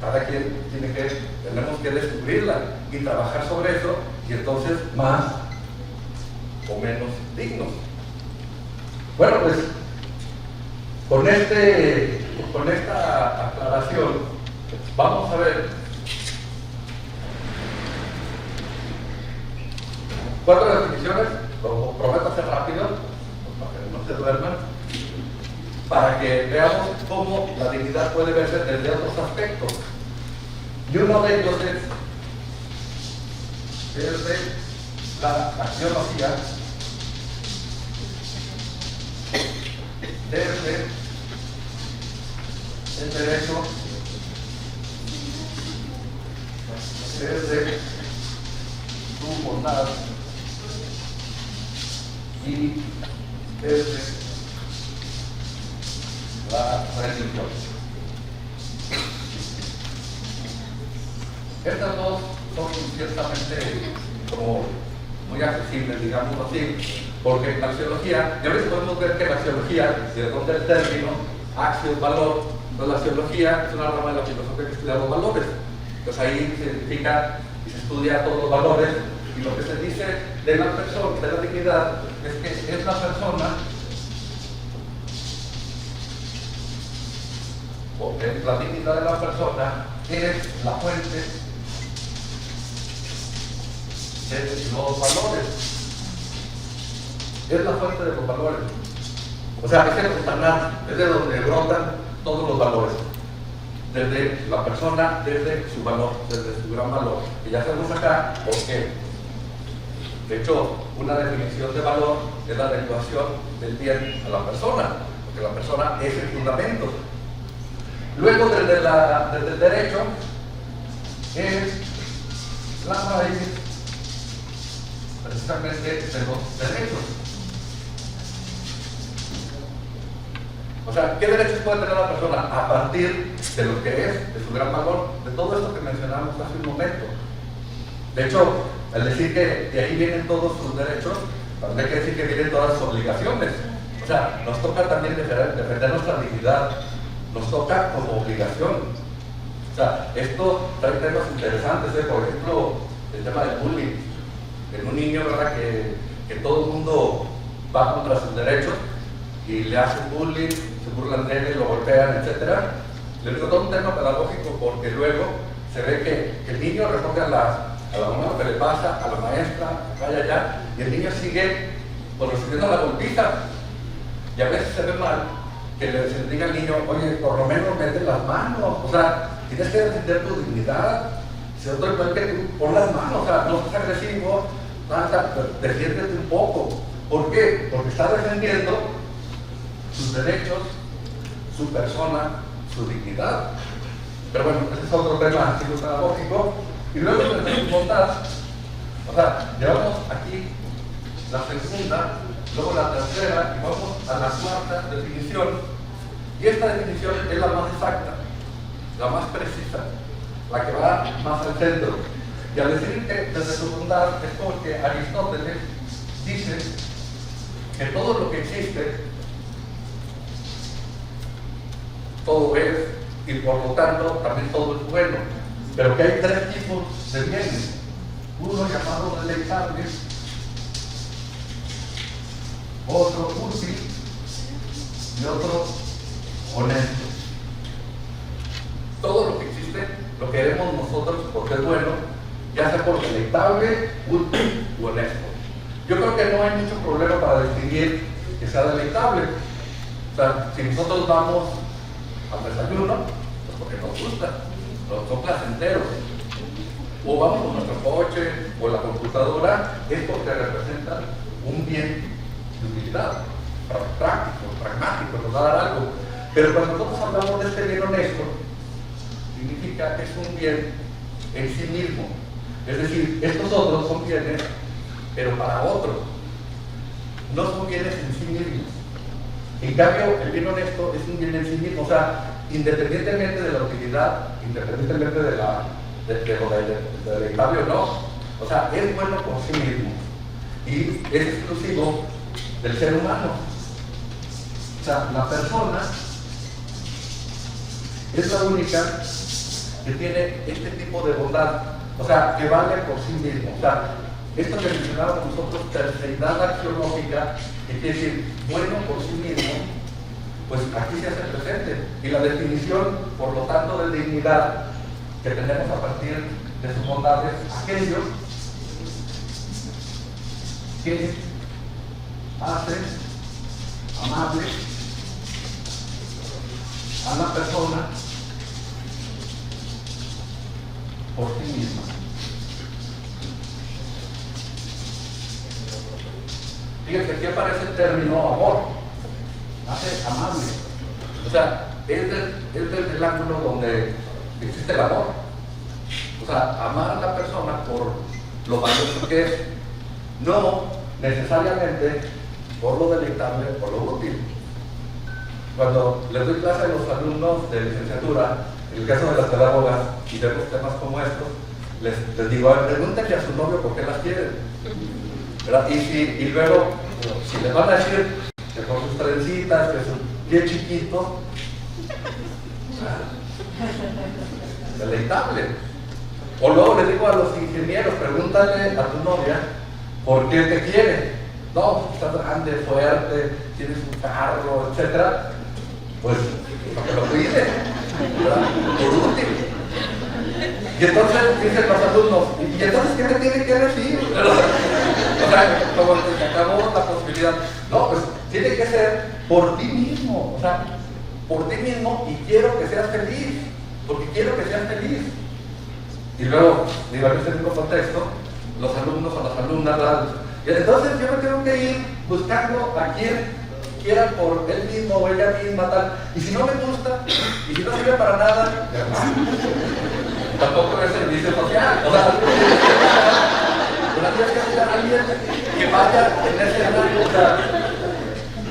S4: cada quien tenemos que descubrirla y trabajar sobre eso, y entonces más o menos dignos. Bueno, pues con esta aclaración vamos a ver 4 definiciones. Lo prometo hacer rápido para que no se duerman, para que veamos cómo la dignidad puede verse desde otros aspectos. Y uno de ellos es desde la axiología, desde el derecho, desde su bondad y desde la religión. Estas dos son ciertamente como muy accesibles, digamos así, porque la axiología, y a veces podemos ver que la axiología, de donde el término axios, valor, pues la axiología es una rama de la filosofía que estudia los valores. Entonces ahí se identifica y se estudia todos los valores, y lo que se dice de la persona, de la dignidad, es que es la persona, porque la dignidad de la persona es la fuente de los valores. Es la fuente de los valores. O sea, es el fontanar, es de donde brotan todos los valores. Desde la persona, desde su valor, desde su gran valor. Y ya sabemos acá por qué. De hecho, una definición de valor es la derivación del bien a la persona, porque la persona es el fundamento. Luego, desde el derecho, es la raíz precisamente de los derechos. O sea, ¿qué derechos puede tener la persona? A partir de lo que es, de su gran valor, de todo esto que mencionamos hace un momento. De hecho, al decir que de ahí vienen todos sus derechos, también hay que decir que vienen todas sus obligaciones. O sea, nos toca también defender nuestra dignidad, nos toca como obligación. O sea, esto trae temas interesantes, por ejemplo, el tema del bullying. En un niño, ¿verdad?, que todo el mundo va contra sus derechos y le hacen bullying, se burlan de él, lo golpean, etc. Le digo todo un tema pedagógico porque luego se ve que el niño responde a la mamá lo que le pasa, a la maestra, vaya allá, y el niño sigue pues, recibiendo la golpiza. Y a veces se ve mal que se le diga al niño, oye, por lo menos mete las manos, o sea, tienes que defender tu dignidad. Si otro es que tú pon las manos, o sea, no seas agresivo, defiéndete un poco. ¿Por qué? Porque está defendiendo sus derechos, su persona, su dignidad. Pero bueno, ese es otro tema psicopedagógico. Y luego tenemos bondad. O sea, llevamos aquí la segunda, luego la tercera y vamos a la cuarta definición. Y esta definición es la más exacta, la más precisa, la que va más al centro. Y al decir que desde su bondad es porque Aristóteles dice que todo lo que existe, todo es, y por lo tanto también todo es bueno. Pero que hay tres tipos de bienes. Uno llamado deleitables, otro útil y otro honesto. Todo lo que existe lo queremos nosotros porque es bueno, ya sea por deleitable, útil u honesto. Yo creo que no hay mucho problema para distinguir que sea deleitable. O sea, si nosotros vamos al desayuno, pues porque nos gusta, son placenteros. O vamos con nuestro coche o la computadora, es porque representa un bien de utilidad, práctico, pragmático, nos va a dar algo. Pero cuando nosotros hablamos de este bien honesto, significa que es un bien en sí mismo. Es decir, estos otros son bienes, pero para otros. No son bienes en sí mismos. En cambio, el bien honesto es un bien en sí mismo. O sea, independientemente de la utilidad, independientemente de lo deleitable o no, o sea, es bueno por sí mismo. Y es exclusivo del ser humano. O sea, la persona es la única que tiene este tipo de bondad, o sea, que vale por sí mismo. O sea, esto que mencionábamos nosotros, terceridad axiológica, que quiere decir bueno por sí mismo, pues aquí se hace presente. Y la definición, por lo tanto, de dignidad que tenemos a partir de sus bondades, aquello que hace amable a la persona por sí misma. Fíjense, aquí aparece el término amor, hace amable. O sea, es desde el ángulo donde existe el amor. O sea, amar a la persona por lo valioso que es, no necesariamente por lo deleitable o lo útil. Cuando les doy clase a los alumnos de licenciatura, en el caso de las pedagogas, y vemos temas como estos, les digo, a ver, pregúntenle a su novio por qué las quieren, ¿verdad? Y luego, si les van a decir que por sus trencitas, que su pie chiquito, deleitable. O luego les digo a los ingenieros, pregúntale a tu novia por qué te quiere. No, estás grande, fuerte, tienes un carro, etc. Pues, para que lo cuide, ¿verdad? Por último. Y entonces dicen los alumnos, ¿y entonces qué me tiene que decir? O sea, como que sacamos la posibilidad. No, pues tiene que ser por ti mismo, o sea, por ti mismo, y quiero que seas feliz, porque quiero que seas feliz. Y luego, digo, en este mismo contexto, los alumnos o las alumnas, y entonces yo me tengo que ir buscando a quien quiera por él mismo o ella misma, tal. Y si no me gusta, y si no sirve para nada, tampoco es servicio social. O sea, tienes que hacer a alguien que vaya en ese escenario. O sea,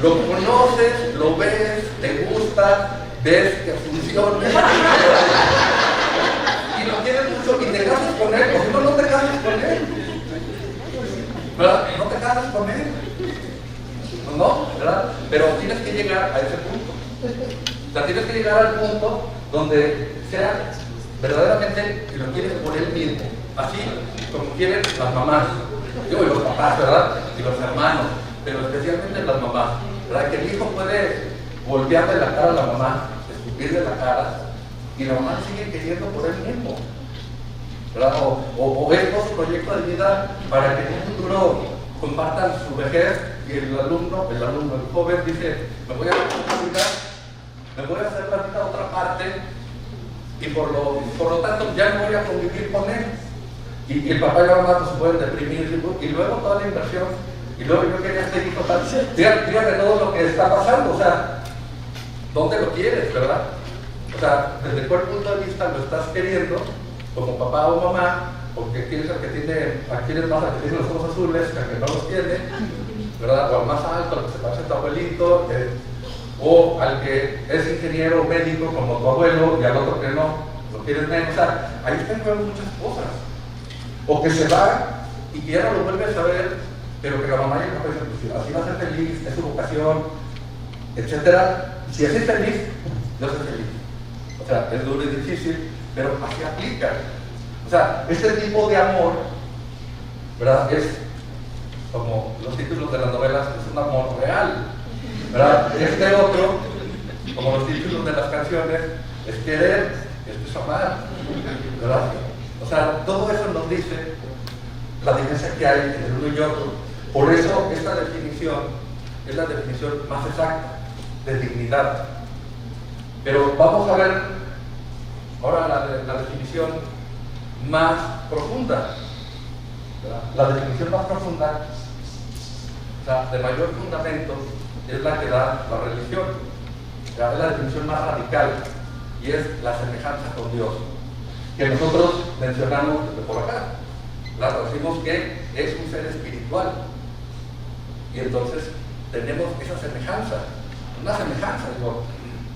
S4: lo conoces, lo ves, te gusta, ves que funciona y lo quieres mucho y te casas con él, o si no, no te casas con él, ¿verdad? No te casas con él, ¿no? ¿Verdad? Pero tienes que llegar a ese punto. O sea, tienes que llegar al punto donde sea verdaderamente que lo quieres por él mismo, así como quieren las mamás, digo, y los papás, ¿verdad? Y los hermanos, pero especialmente las mamás, ¿verdad? Que el hijo puede voltearle la cara a la mamá, escupirle la cara, y la mamá sigue queriendo por él mismo, ¿verdad? O estos proyectos de vida para que en un futuro compartan su vejez, y el joven dice, me voy a hacer la vida a otra parte, y por lo tanto ya no voy a convivir con él. Y el papá y la mamá se pueden deprimir, y luego toda la inversión, y luego yo quería este hijo tal. Fíjate todo lo que está pasando, o sea, ¿dónde lo quieres, verdad? O sea, desde cuál punto de vista lo estás queriendo, como papá o mamá, porque quieres al que tiene, a quieres más al que tiene los ojos azules, que al que no los tiene, ¿verdad? O al más alto, al que se parece a tu abuelito, o al que es ingeniero o médico como tu abuelo y al otro que no, lo quieres menos. O sea, ahí están jugando muchas cosas. O que se va y que ya no lo vuelves a ver, pero que la mamá y el papá dicen, pues así va a ser feliz, es su vocación, etcétera. Si así es feliz, no es feliz. O sea, es duro y difícil, pero así aplica. O sea, este tipo de amor, ¿verdad? Es como los títulos de las novelas, es un amor real, ¿verdad? Este otro, como los títulos de las canciones, es querer, esto es amar, ¿verdad? O sea, todo eso nos dice la diferencia que hay entre uno y otro. Por eso esta definición es la definición más exacta de dignidad. Pero vamos a ver ahora la definición más profunda, ¿verdad? La definición más profunda, o sea, de mayor fundamento, es la que da la religión. Es la definición más radical y es la semejanza con Dios, que nosotros mencionamos desde por acá. Decimos que es un ser espiritual y entonces tenemos esa semejanza, una semejanza, digo,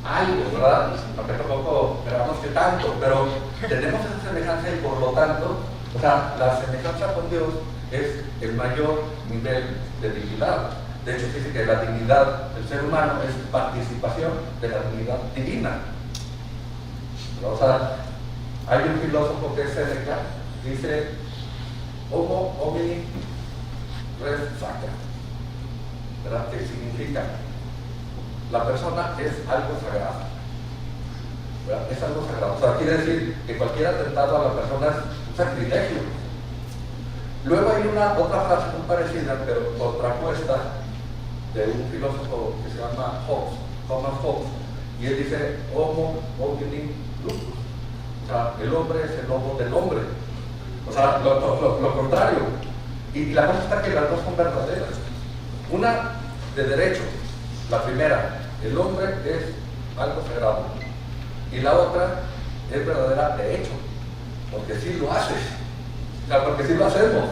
S4: algo, ¿verdad? Aunque tampoco esperamos que tanto, pero tenemos esa semejanza y por lo tanto, o sea, la semejanza con Dios es el mayor nivel de dignidad. De hecho, dice que la dignidad del ser humano es participación de la dignidad divina. O sea, hay un filósofo que es Séneca, dice, homo homini res sacra, ¿verdad? Que significa, la persona es algo sagrado, ¿verdad? Es algo sagrado. O sea, quiere decir que cualquier atentado a la persona es un sacrilegio. Luego hay otra frase muy parecida, pero contrapuesta, de un filósofo que se llama Thomas Hobbes, y él dice, homo homini lupus. O sea, el hombre es el lobo del hombre. O sea, lo contrario. Y la cosa está que las dos son verdaderas. Una de derecho, la primera, el hombre es algo sagrado. Y la otra es verdadera de hecho, porque sí lo haces. O sea, porque sí lo hacemos.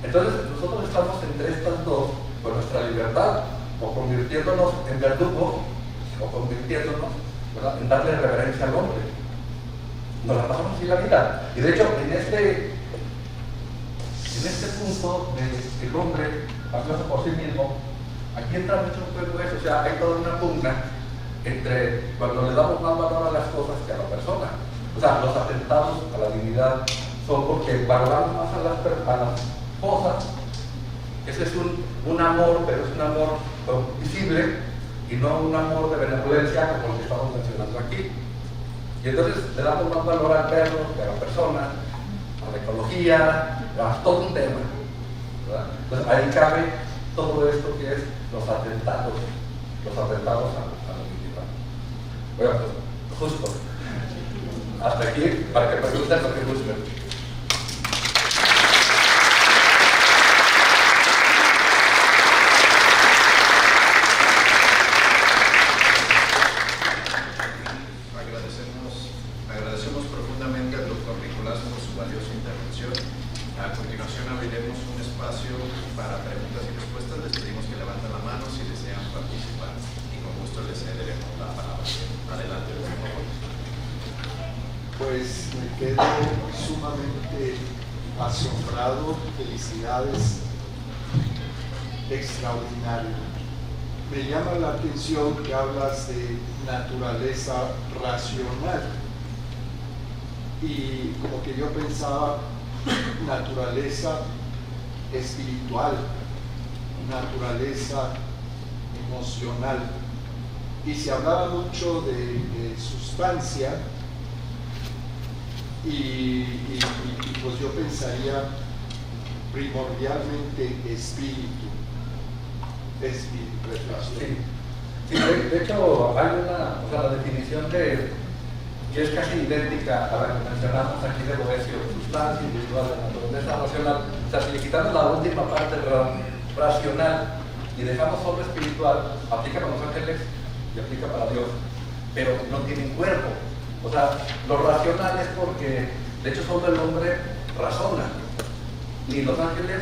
S4: Entonces, nosotros estamos entre estas dos con nuestra libertad, o convirtiéndonos en verdugos, o convirtiéndonos, ¿verdad?, en darle reverencia al hombre. Nos la pasamos así la vida. Y de hecho, en este punto del hombre, hablando por sí mismo, aquí entra mucho en juego eso. O sea, hay toda una pugna entre cuando le damos más valor a las cosas que a la persona. O sea, los atentados a la dignidad son porque valoramos más a las cosas. Ese es un amor, pero es un amor visible y no un amor de benevolencia como el que estamos mencionando aquí. Y entonces le damos más valor al perro que a la persona, a la ecología, a todo un tema, ¿verdad? Entonces ahí cabe todo esto que es los atentados a la dignidad. Bueno, pues justo. Hasta aquí, para que pregunten lo que gusten.
S1: Agradecemos profundamente al doctor Nicolás por su valiosa intervención. A continuación abriremos un espacio para preguntas y respuestas. Les pedimos que levanten la mano si desean participar y con gusto
S5: gusto le cederemos la palabra. Adelante, por favor.
S6: Pues me quedo sumamente asombrado. Felicidades, extraordinario. Me llama la atención que hablas de naturaleza racional y como que yo pensaba naturaleza espiritual, naturaleza emocional, y se hablaba mucho de sustancia y pues yo pensaría primordialmente espíritu, reflexión.
S4: Sí, de hecho hay la definición que es casi idéntica a la que mencionamos aquí de Boecio, sustancia individual de naturaleza racional. O sea, si le quitamos la última parte racional y dejamos solo espiritual, aplica para los ángeles y aplica para Dios, pero no tienen cuerpo. O sea, lo racional es porque, de hecho, solo el hombre razona, ni los ángeles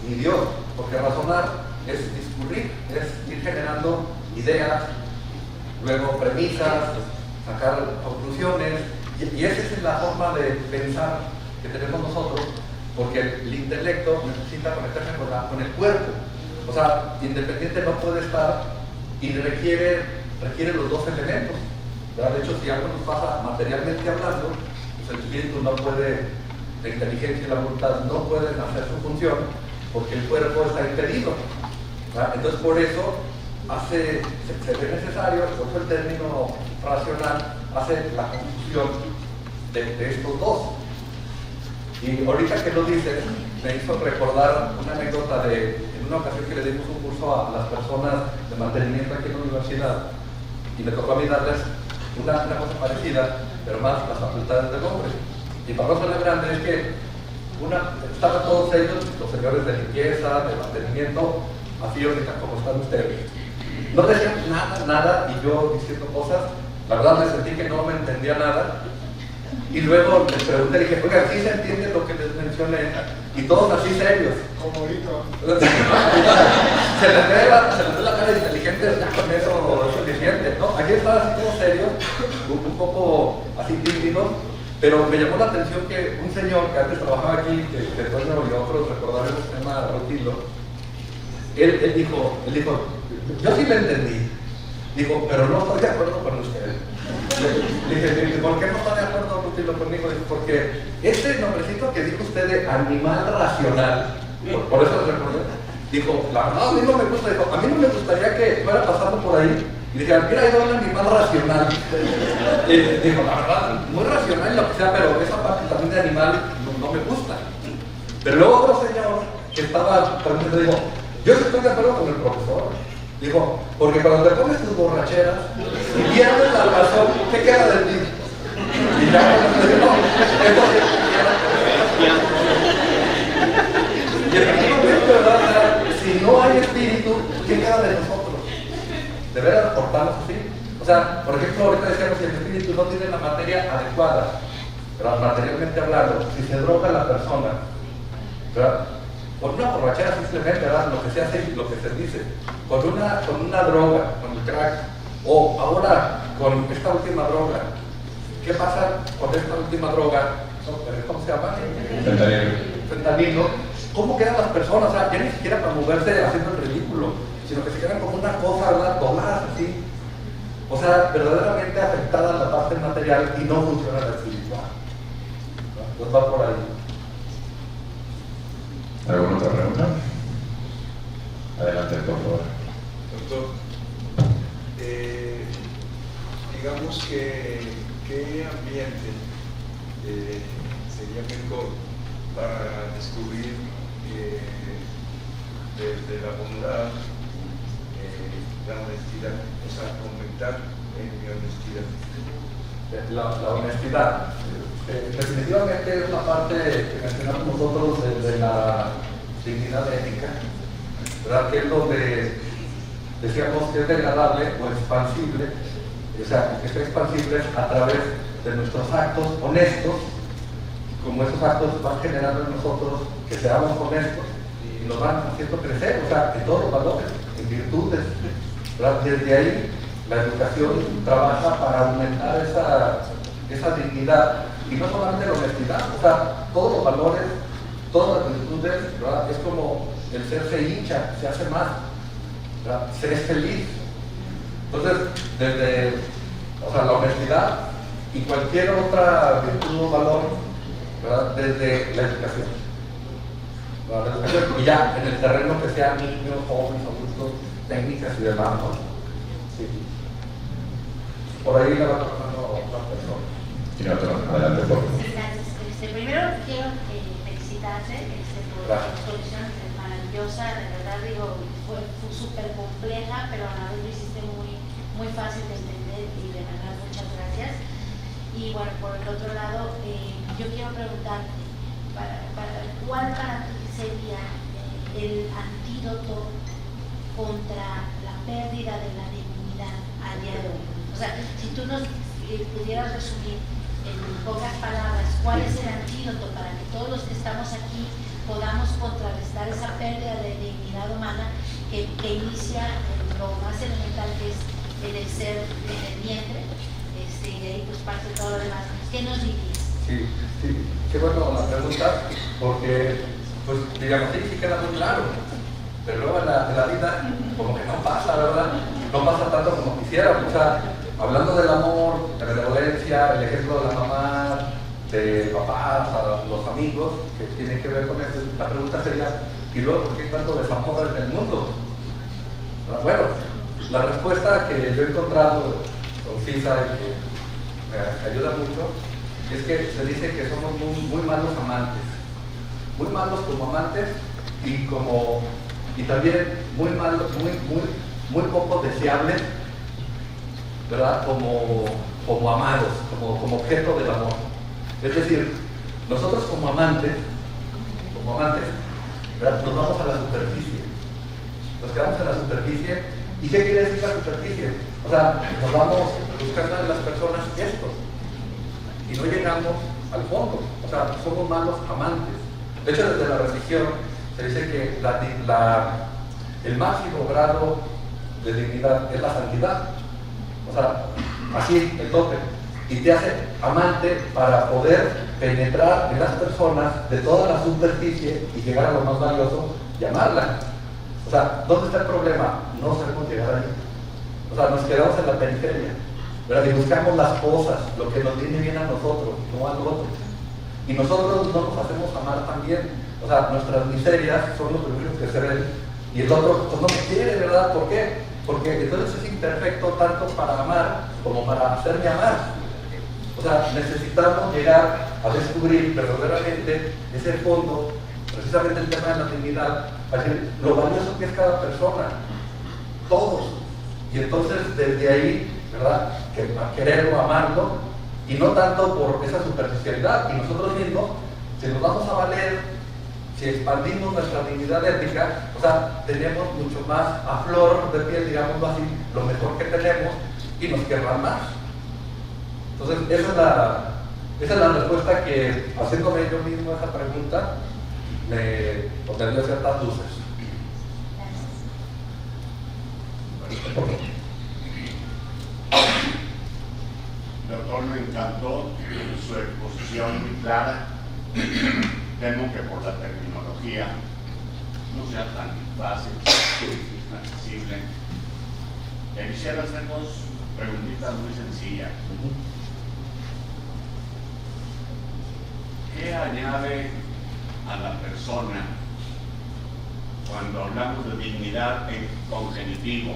S4: ni Dios, porque razonar es discurrir, es ir generando ideas, luego premisas, sacar conclusiones, y esa es la forma de pensar que tenemos nosotros, porque el intelecto necesita conectarse con el cuerpo. O sea, independiente no puede estar y requiere los dos elementos. ¿Verdad? De hecho, si algo nos pasa materialmente hablando, pues el espíritu no puede, la inteligencia y la voluntad no pueden hacer su función porque el cuerpo está impedido. ¿Verdad? Entonces, por eso se ve necesario, por eso el término racional hace la confusión de estos dos. Y ahorita que lo dices, me hizo recordar una anécdota en una ocasión que le dimos un curso a las personas de mantenimiento aquí en la universidad, y me tocó a mí darles una cosa parecida, pero más las facultades del hombre. Y para no ser grande es que estaban todos ellos, los señores de limpieza, de mantenimiento, así ahorita como están ustedes. No decían nada, y yo diciendo cosas, la verdad me sentí que no me entendía nada. Y luego les pregunté, dije, oiga, ¿sí se entiende lo que les mencioné? Y todos así serios.
S6: Como ahorita.
S4: se les ve la cara inteligente, ya con eso es suficiente, ¿no? Aquí estaba así todos serios, un poco así tímidos, pero me llamó la atención que un señor que antes trabajaba aquí, que Toño y otros recordaremos, se llama Rutilo, él dijo, yo sí le entendí. Dijo, pero no estoy de acuerdo con usted. Le dije, ¿por qué no está de acuerdo Rutilo conmigo? Dijo, porque este nombrecito que dijo usted de animal racional, por eso lo recordé, dijo, la verdad a mí no me gusta, dijo, a mí no me gustaría que fuera pasando por ahí y dijera, mira, hay un animal racional. Dijo, la verdad, muy racional y lo que sea, pero esa parte también de animal no me gusta. Pero luego otro señor que estaba también le dijo, yo sí estoy de acuerdo con el profesor. Dijo, porque cuando te pones tus borracheras y pierdes la razón, ¿qué queda de ti? Y ya cuando te digo, no, y efectivamente, ¿verdad? Si no hay espíritu, ¿qué queda de nosotros? ¿De veras portarnos así? O sea, por ejemplo, ahorita decíamos que el espíritu no tiene la materia adecuada, pero materialmente hablando, si se droga la persona, ¿verdad? Con una borrachera simplemente, ¿verdad? Lo que se hace y lo que se dice, con una droga, con el crack, o ahora con esta última droga. ¿Qué pasa con esta última droga? ¿Cómo se llama? Fentanilo. ¿Cómo quedan las personas? O sea, ya ni siquiera para moverse haciendo el ridículo, sino que se quedan como una cosa, ¿verdad? Dobladas así. O sea, verdaderamente afectada la parte material y no funciona la espiritual. Pues va por ahí.
S1: ¿Alguna otra pregunta? Adelante, por favor.
S7: Doctor, digamos que ¿qué ambiente sería mejor para descubrir de la bondad, la honestidad, o sea, aumentar en mi honestidad?
S4: La honestidad. Definitivamente es una parte que mencionamos nosotros de la dignidad ética, ¿verdad? Que es donde decíamos que es degradable o expansible, o sea, que sea expansible a través de nuestros actos honestos, y como esos actos van generando en nosotros que seamos honestos y nos van haciendo crecer, o sea, en todos los valores, en virtudes, ¿verdad? Desde ahí la educación trabaja para aumentar esa dignidad, y no solamente la honestidad, o sea, todos los valores, todas las virtudes, ¿verdad? Es como el ser se hincha, se hace más, ¿verdad? Se es feliz. Entonces, desde la honestidad y cualquier otra virtud o valor, ¿verdad? Desde la educación. Y ya en el terreno que sea niños, jóvenes, adultos, técnicas y demás, ¿no? Sí. Por ahí le va tocando a otra persona.
S1: Tiene otro, adelante, por favor.
S8: Sí, gracias. Primero quiero felicitarte por la exposición maravillosa, de verdad digo, fue súper compleja, pero a la vez lo hiciste muy fácil de entender y de verdad muchas gracias. Y bueno, por el otro lado, yo quiero preguntarte, ¿cuál para ti sería el antídoto contra la pérdida de la dignidad a día de hoy? O sea, si tú nos pudieras resumir en pocas palabras, ¿cuál es el antídoto para que todos los que estamos aquí podamos contrarrestar esa pérdida de dignidad humana que inicia en lo más elemental, que es en el ser, en el vientre, y de ahí pues parte todo lo demás? ¿Qué nos dirías?
S4: Sí, qué bueno la pregunta, porque pues digamos, sí queda muy claro, pero luego en la vida como que no pasa, ¿verdad? No pasa tanto como quisiera. O sea, hablando del amor, de la benevolencia, el ejemplo de la mamá, de papás, a los amigos, que tiene que ver con eso, la pregunta sería, ¿y luego por qué tanto desamor en el mundo? Bueno, la respuesta que yo he encontrado concisa y que me ayuda mucho es que se dice que somos muy malos amantes, muy malos como amantes y también muy malos, muy poco deseables, ¿verdad? Como amados, como objeto del amor. Es decir, nosotros como amantes, ¿verdad? Nos vamos a la superficie, nos quedamos en la superficie. ¿Y qué quiere decir la superficie? O sea, nos vamos buscando en las personas esto y no llegamos al fondo. O sea, somos malos amantes. De hecho, desde la religión se dice que el máximo grado de dignidad es la santidad. O sea, así el tope. Y te hace amante para poder penetrar en las personas de toda la superficie y llegar a lo más valioso y amarla. O sea, ¿dónde está el problema? No sabemos llegar ahí. O sea, nos quedamos en la periferia, ¿verdad? Y buscamos las cosas, lo que nos viene bien a nosotros, no al otro. Y nosotros no nos hacemos amar también. O sea, nuestras miserias son los primeros que se ven. Y el otro pues no me quiere, ¿verdad? ¿Por qué? Porque entonces es imperfecto tanto para amar como para hacerme amar. O sea, necesitamos llegar a descubrir verdaderamente ese fondo, precisamente el tema de la dignidad, para decir lo valioso que es cada persona, todos. Y entonces desde ahí, ¿verdad? Que quererlo, amarlo, y no tanto por esa superficialidad. Y nosotros mismos, si nos vamos a valer, si expandimos nuestra dignidad ética, o sea, tenemos mucho más a flor de piel, digámoslo así, lo mejor que tenemos, y nos querrán más. Entonces, esa es la respuesta que, haciéndome yo mismo esa pregunta, me dio ciertas luces.
S9: Doctor, me encantó su exposición muy clara. Temo que por la terminología no sea tan fácil, tan accesible. Quisiera hacer dos preguntitas muy sencillas. ¿Qué añade a la persona cuando hablamos de dignidad en congenitivo?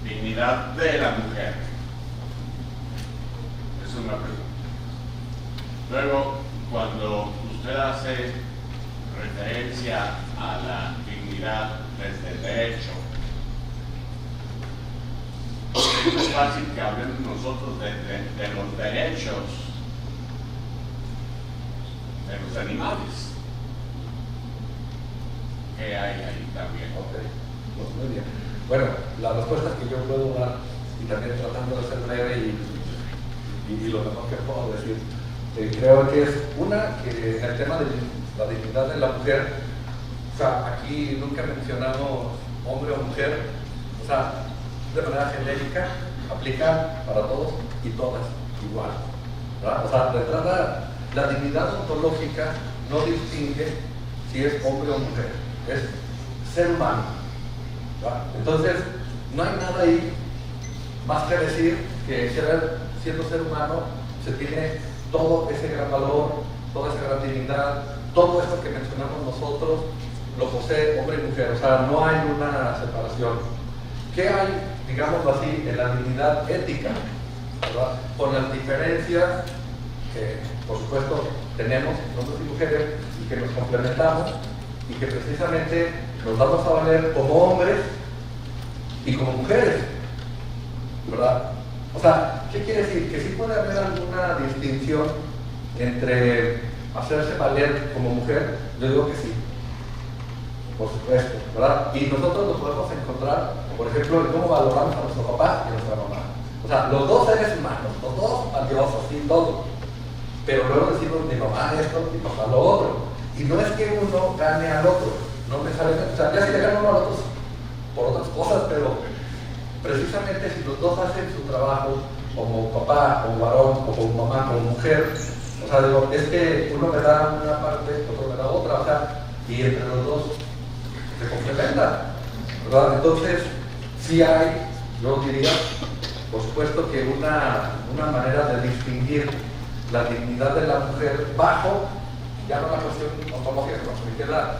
S9: Dignidad de la mujer. Es una pregunta. Luego, cuando usted hace referencia a la dignidad desde el derecho, es muy fácil que hablemos nosotros de los derechos de los animales. ¿Qué hay ahí también?
S4: Ok, pues muy bien. Bueno, las respuestas que yo puedo dar, y también tratando de ser breve y lo mejor que puedo decir, creo que es una, que en el tema de la dignidad de la mujer, o sea, aquí nunca mencionamos hombre o mujer, o sea, de manera genérica, aplicar para todos y todas igual, ¿verdad? O sea, de entrada, la dignidad ontológica no distingue si es hombre o mujer, es ser humano, ¿verdad? Entonces, no hay nada ahí más que decir que siendo ser humano se tiene todo ese gran valor, toda esa gran dignidad, todo esto que mencionamos nosotros lo posee hombre y mujer, o sea, no hay una separación. ¿Qué hay, digámoslo así, en la dignidad ética? ¿Verdad? Con las diferencias que, por supuesto, tenemos hombres y mujeres y que nos complementamos y que precisamente nos vamos a valer como hombres y como mujeres, ¿verdad? O sea, ¿qué quiere decir? Que sí puede haber alguna distinción entre hacerse valer como mujer. Yo digo que sí, por supuesto, ¿verdad? Y nosotros lo podemos encontrar, por ejemplo, en cómo valoramos a nuestro papá y a nuestra mamá. O sea, los dos seres humanos, los dos valiosos, sí, todo. Pero luego decimos, mi mamá esto, mi papá lo otro. Y no es que uno gane al otro, no necesariamente, o sea, ya si le gana uno al otro por otras cosas, pero precisamente si los dos hacen su trabajo como papá, como varón, o como mamá, como mujer, o sea, digo, es que uno me da una parte, otro me da otra, o sea, y entre los dos se complementan, ¿verdad? Entonces, sí hay, yo diría, por supuesto que una manera de distinguir la dignidad de la mujer bajo, ya no la cuestión ontológica, que queda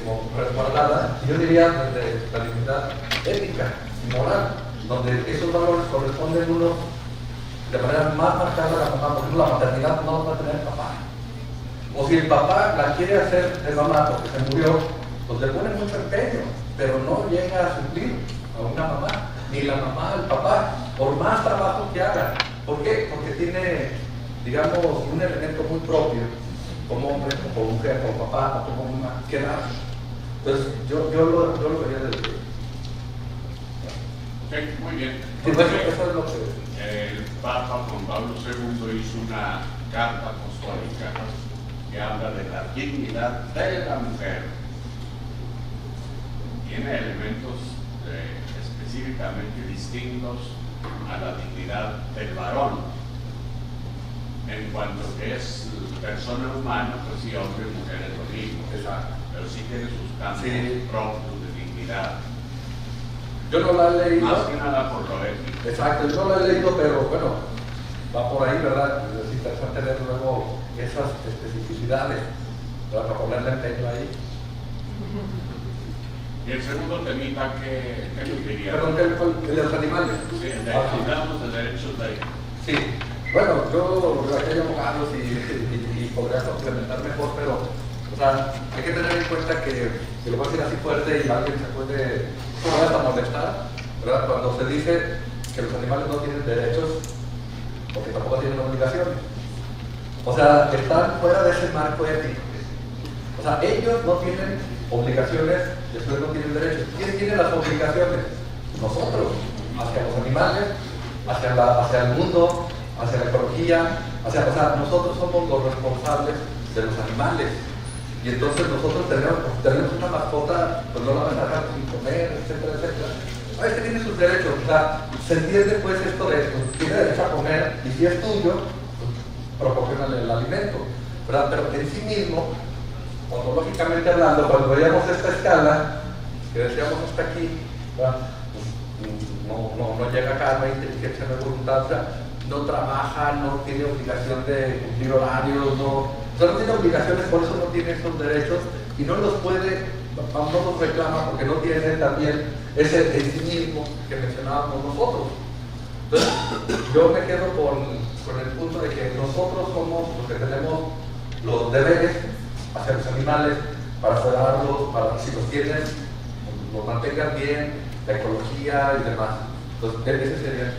S4: como resguardada, yo diría desde la dignidad ética y moral, donde esos valores corresponden uno de manera más marcada a la mamá. Por ejemplo, la maternidad no va a tener papá. O si el papá la quiere hacer de mamá porque se murió, pues le pone mucho empeño, pero no llega a suplir a una mamá, ni la mamá al papá, por más trabajo que haga. ¿Por qué? Porque tiene, digamos, un elemento muy propio, como hombre, como mujer, como papá, o como mamá, que dar. Entonces, yo lo vería desde...
S9: Ok, muy bien.
S4: Eso es lo que...
S9: El Papa Juan Pablo II hizo una carta apostólica que habla de la dignidad de la mujer. Tiene elementos específicamente distintos a la dignidad del varón. En cuanto que es persona humana, pues sí, hombre y mujer es lo mismo.
S4: Exacto.
S9: Pero sí tiene sus campos propios de dignidad.
S4: Yo no la he leído.
S9: Más que nada por lo ético.
S4: Exacto, yo no la he leído, pero bueno, va por ahí, ¿verdad? Es interesante tener luego esas especificidades, ¿verdad? Para ponerle empeño ahí.
S9: Y el segundo temita que nos diría.
S4: Perdón, ¿qué fue el de los animales?
S9: Sí, hablamos de derechos de...
S4: Sí, bueno, yo aquí hay abogados y podría complementar mejor, pero o sea, hay que tener en cuenta que lo voy a decir así fuerte y alguien se puede hasta molestar, ¿verdad? Cuando se dice que los animales no tienen derechos, porque tampoco tienen obligaciones. O sea, están fuera de ese marco ético. O sea, ellos no tienen obligaciones, después no tienen derechos. ¿Quién tiene las obligaciones? Nosotros, hacia los animales, hacia el mundo, hacia la ecología, o sea, nosotros somos los responsables de los animales. Y entonces nosotros tenemos una mascota, pues no la van a dejar sin comer, etcétera, etcétera. A veces tiene sus derechos, o sea, se entiende pues esto de, pues, tiene derecho a comer, y si es tuyo, pues, proporcionale el alimento, ¿verdad? Pero en sí mismo, ontológicamente hablando, cuando veíamos esta escala, que decíamos hasta aquí, ¿verdad? Pues, no llega acá, no hay inteligencia, no hay voluntad, o sea, no trabaja, no tiene obligación de cumplir horarios, no tiene obligaciones, por eso no tiene esos derechos y no los puede, no los reclama porque no tiene también ese en sí mismo que mencionábamos nosotros. Entonces, yo me quedo con el punto de que nosotros somos los que tenemos los deberes hacia los animales para cuidarlos, para que si los tienen, los mantengan bien, la ecología y demás. Entonces, ese sería.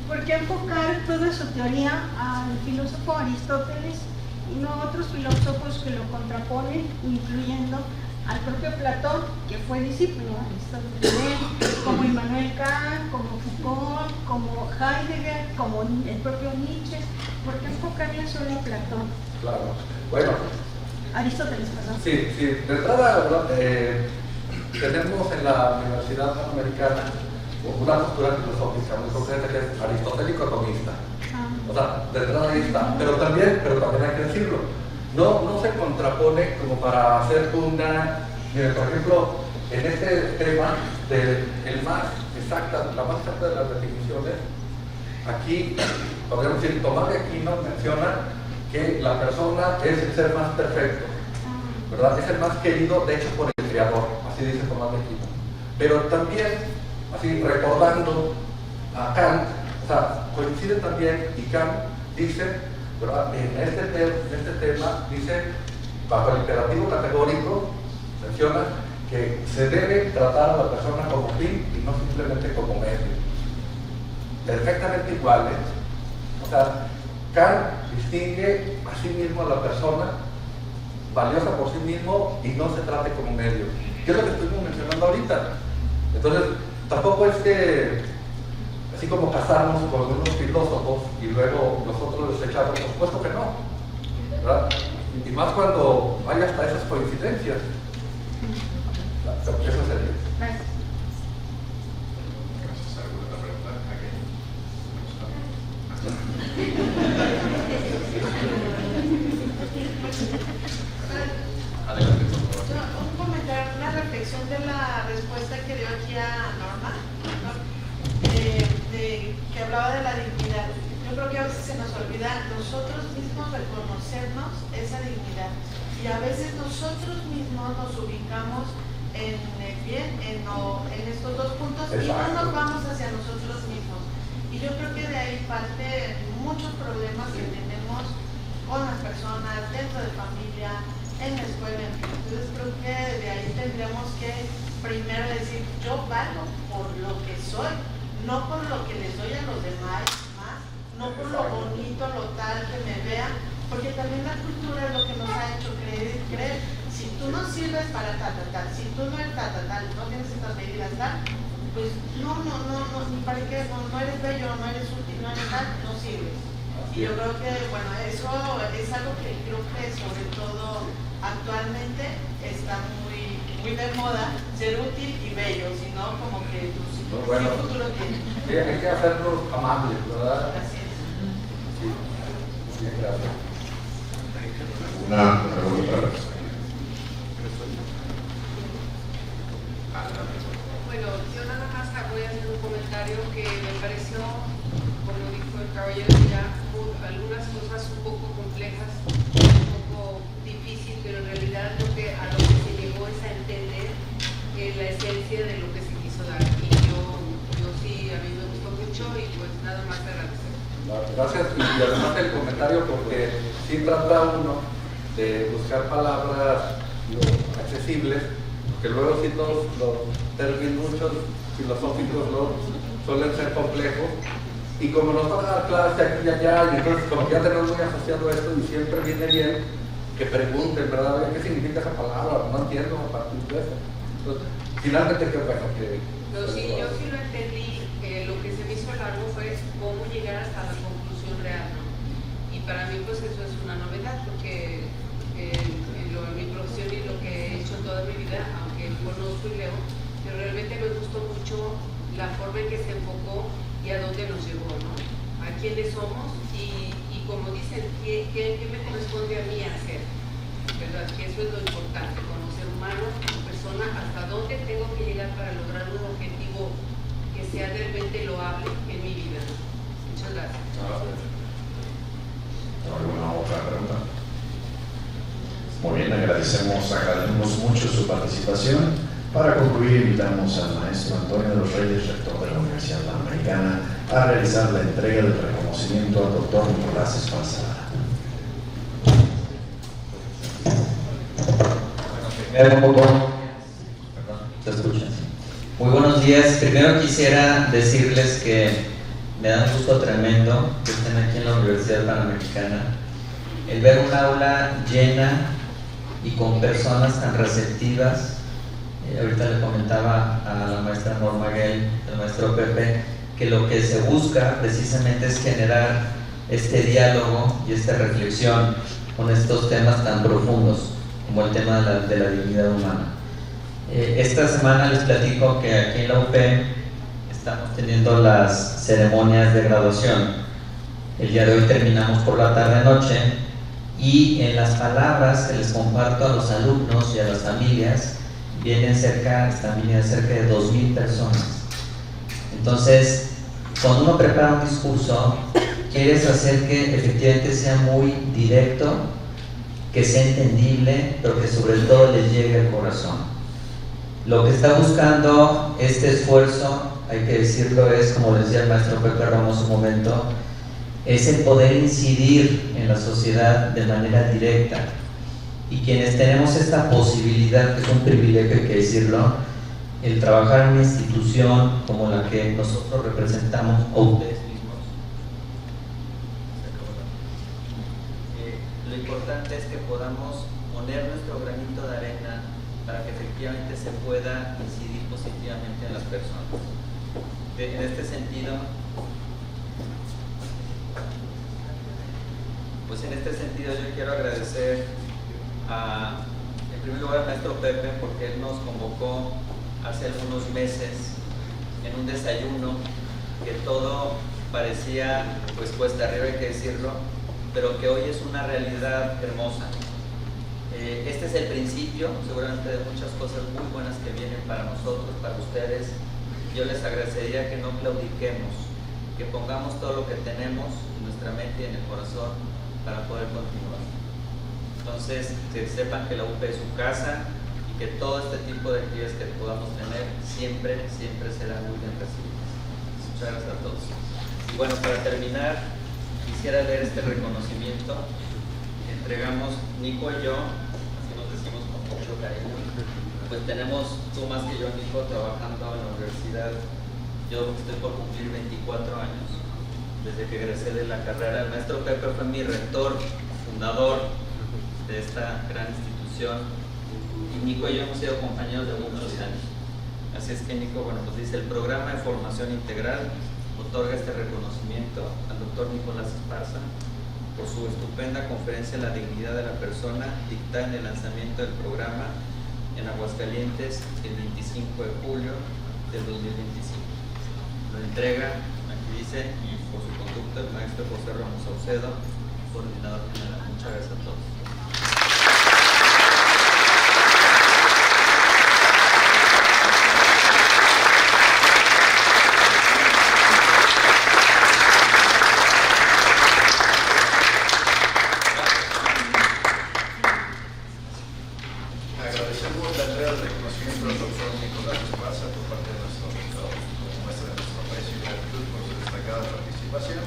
S10: ¿Por qué enfocar toda su teoría al filósofo Aristóteles y no a otros filósofos que lo contraponen, incluyendo al propio Platón, que fue discípulo de Aristóteles, como Immanuel Kant, como Foucault, como Heidegger, como el propio Nietzsche? ¿Por qué enfocarle solo a Platón?
S4: Claro. Bueno,
S10: Aristóteles, perdón.
S4: Sí, de entrada, ¿verdad? Tenemos en la Universidad Panamericana una postura filosófica muy concreta que es aristotélico-atomista. O sea, de entrada ahí está, pero también hay que decirlo, no se contrapone como para hacer una, por ejemplo, en este tema de la más exacta de las definiciones, aquí podríamos decir, Tomás de Aquino menciona que la persona es el ser más perfecto, ¿verdad? Es el más querido, de hecho, por el Creador, así dice Tomás de Aquino. Pero también, así recordando a Kant, o sea, coincide también, y Kant dice, ¿verdad? En este tema, dice, bajo el imperativo categórico, menciona que se debe tratar a la persona como fin y no simplemente como medio. Perfectamente iguales. O sea, Kant distingue a sí mismo a la persona valiosa por sí mismo y no se trate como medio. ¿Qué es lo que estuvimos mencionando ahorita? Entonces, tampoco es que, así como casarnos con unos filósofos y luego nosotros desechamos, por supuesto que no, ¿verdad? Y más cuando hay hasta esas coincidencias. Eso sería.
S10: Gracias.
S5: ¿Alguna otra pregunta? Adelante, por favor.
S11: Un comentario, una reflexión de la respuesta que dio aquí a Norma, ¿no? Que hablaba de la dignidad. Yo creo que a veces se nos olvida nosotros mismos reconocernos esa dignidad y a veces nosotros mismos nos ubicamos en el bien, en estos dos puntos. Exacto. Y no nos vamos hacia nosotros mismos. Y yo creo que de ahí parte muchos problemas que tenemos con las personas, dentro de familia, en la escuela. Entonces creo que de ahí tendríamos que primero decir, yo valgo por lo que soy, no por lo que les doy a los demás, no por lo bonito, lo tal que me vean, porque también la cultura es lo que nos ha hecho creer. Si tú no sirves para tal, si tú no eres tal, no tienes estas medidas tal, pues no, ni para qué, no eres bello, no eres útil, no eres tal, no sirves. Y yo creo que, bueno, eso es algo que creo que sobre todo actualmente está muy de moda, ser útil y bello, sino como que tu futuro tiene.
S4: Sí, hay que hacerlos amables, ¿verdad?
S11: Así es.
S4: Sí, bien, gracias.
S1: ¿Alguna pregunta?
S12: Bueno, yo nada más voy a hacer un comentario que me pareció, como dijo el caballero, ya algunas cosas un poco complejas, un poco difícil, pero en realidad a lo que se llegó es a entender la esencia de lo que se quiso dar. Y yo sí, a mí me gustó mucho y pues nada más agradecer.
S4: Gracias, y además el comentario, porque sí trata uno de buscar palabras accesibles, porque luego sí todos los términos muchos filosóficos suelen ser complejos, y como nos toca dar clase aquí y allá, y entonces como que ya tenemos muy asociado esto, y siempre viene bien que pregunten, ¿verdad? ¿Qué significa esa palabra? No entiendo a partir de eso. Entonces, finalmente, qué bueno que...
S12: No, sí, yo sí lo entendí, lo que se me hizo largo fue cómo llegar hasta la conclusión real, ¿no? Y para mí pues eso es una novedad, porque en mi profesión y lo que he hecho toda mi vida, aunque conozco y leo, pero realmente me gustó mucho la forma en que se enfocó y a dónde nos llevó, ¿no? A quiénes somos y como dicen, ¿qué me corresponde a mí hacer? ¿Verdad? Que eso es lo importante, como ser humano, como persona, hasta dónde tengo que llegar para lograr un objetivo que sea realmente loable en mi vida, ¿no? Muchas gracias.
S1: ¿Alguna otra pregunta? Muy bien, agradecemos mucho su participación. Para concluir, invitamos al maestro Antonio de los Reyes, rector de la Universidad Panamericana, a realizar la entrega del reconocimiento al doctor Nicolás Esparza.
S13: Muy buenos días. Primero quisiera decirles que me da un gusto tremendo que estén aquí en la Universidad Panamericana. El ver un aula llena y con personas tan receptivas. Ahorita le comentaba a la maestra Norma Gay, al maestro Pepe, que lo que se busca precisamente es generar este diálogo y esta reflexión con estos temas tan profundos. como el tema de la dignidad humana. Esta semana les platico que aquí en la UP estamos teniendo las ceremonias de graduación. El día de hoy terminamos por la tarde-noche y en las palabras que les comparto a los alumnos y a las familias están viniendo cerca de 2,000 personas. Entonces, cuando uno prepara un discurso, quieres hacer que efectivamente sea muy directo, que sea entendible, pero que sobre todo les llegue al corazón. Lo que está buscando este esfuerzo, hay que decirlo, es, como decía el maestro Pepe Ramos un momento, es el poder incidir en la sociedad de manera directa. Y quienes tenemos esta posibilidad, que es un privilegio, hay que decirlo, el trabajar en una institución como la que nosotros representamos a ustedes mismos. Lo importante es que podamos poner nuestro granito de arena para que efectivamente se pueda incidir positivamente en las personas. En este sentido, yo quiero agradecer en primer lugar al maestro Pepe, porque él nos convocó hace algunos meses en un desayuno que todo parecía pues cuesta arriba, hay que decirlo, pero que hoy es una realidad hermosa. Este es el principio seguramente de muchas cosas muy buenas que vienen para nosotros, para ustedes. Yo les agradecería que no claudiquemos, que pongamos todo lo que tenemos en nuestra mente y en el corazón para poder continuar. Entonces, que sepan que la UP es su casa y que todo este tipo de actividades que podamos tener siempre serán muy bien recibidas. Muchas gracias a todos. Y bueno, para terminar, quisiera leer este reconocimiento que entregamos Nico y yo, así nos decimos con mucho cariño. Pues tenemos, tú más que yo, Nico, trabajando en la universidad. Yo estoy por cumplir 24 años desde que egresé de la carrera. El maestro Pepe fue mi rector, fundador de esta gran institución, y Nico y yo hemos sido compañeros de muchos años. Así es que Nico, bueno, pues dice: el programa de formación integral otorga este reconocimiento al doctor Nicolás Esparza por su estupenda conferencia La dignidad de la persona, dictada en el lanzamiento del programa en Aguascalientes el 25 de julio del 2025. Lo entrega, aquí dice, y por su conducta, el maestro José Ramos Saucedo, coordinador general. Muchas gracias a todos.
S1: Agradecemos la entrega del reconocimiento al doctor Nicolás Esparza por parte de nuestro invitado, como muestra de nuestro aprecio y gratitud por su destacada participación,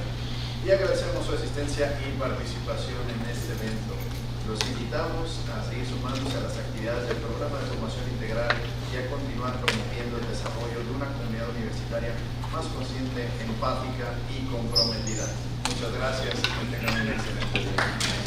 S1: y agradecemos su asistencia y participación en este evento. Los invitamos a seguir sumándose a las actividades del programa de formación integral y a continuar promoviendo el desarrollo de una comunidad universitaria más consciente, empática y comprometida. Muchas gracias y que tengan un excelente día.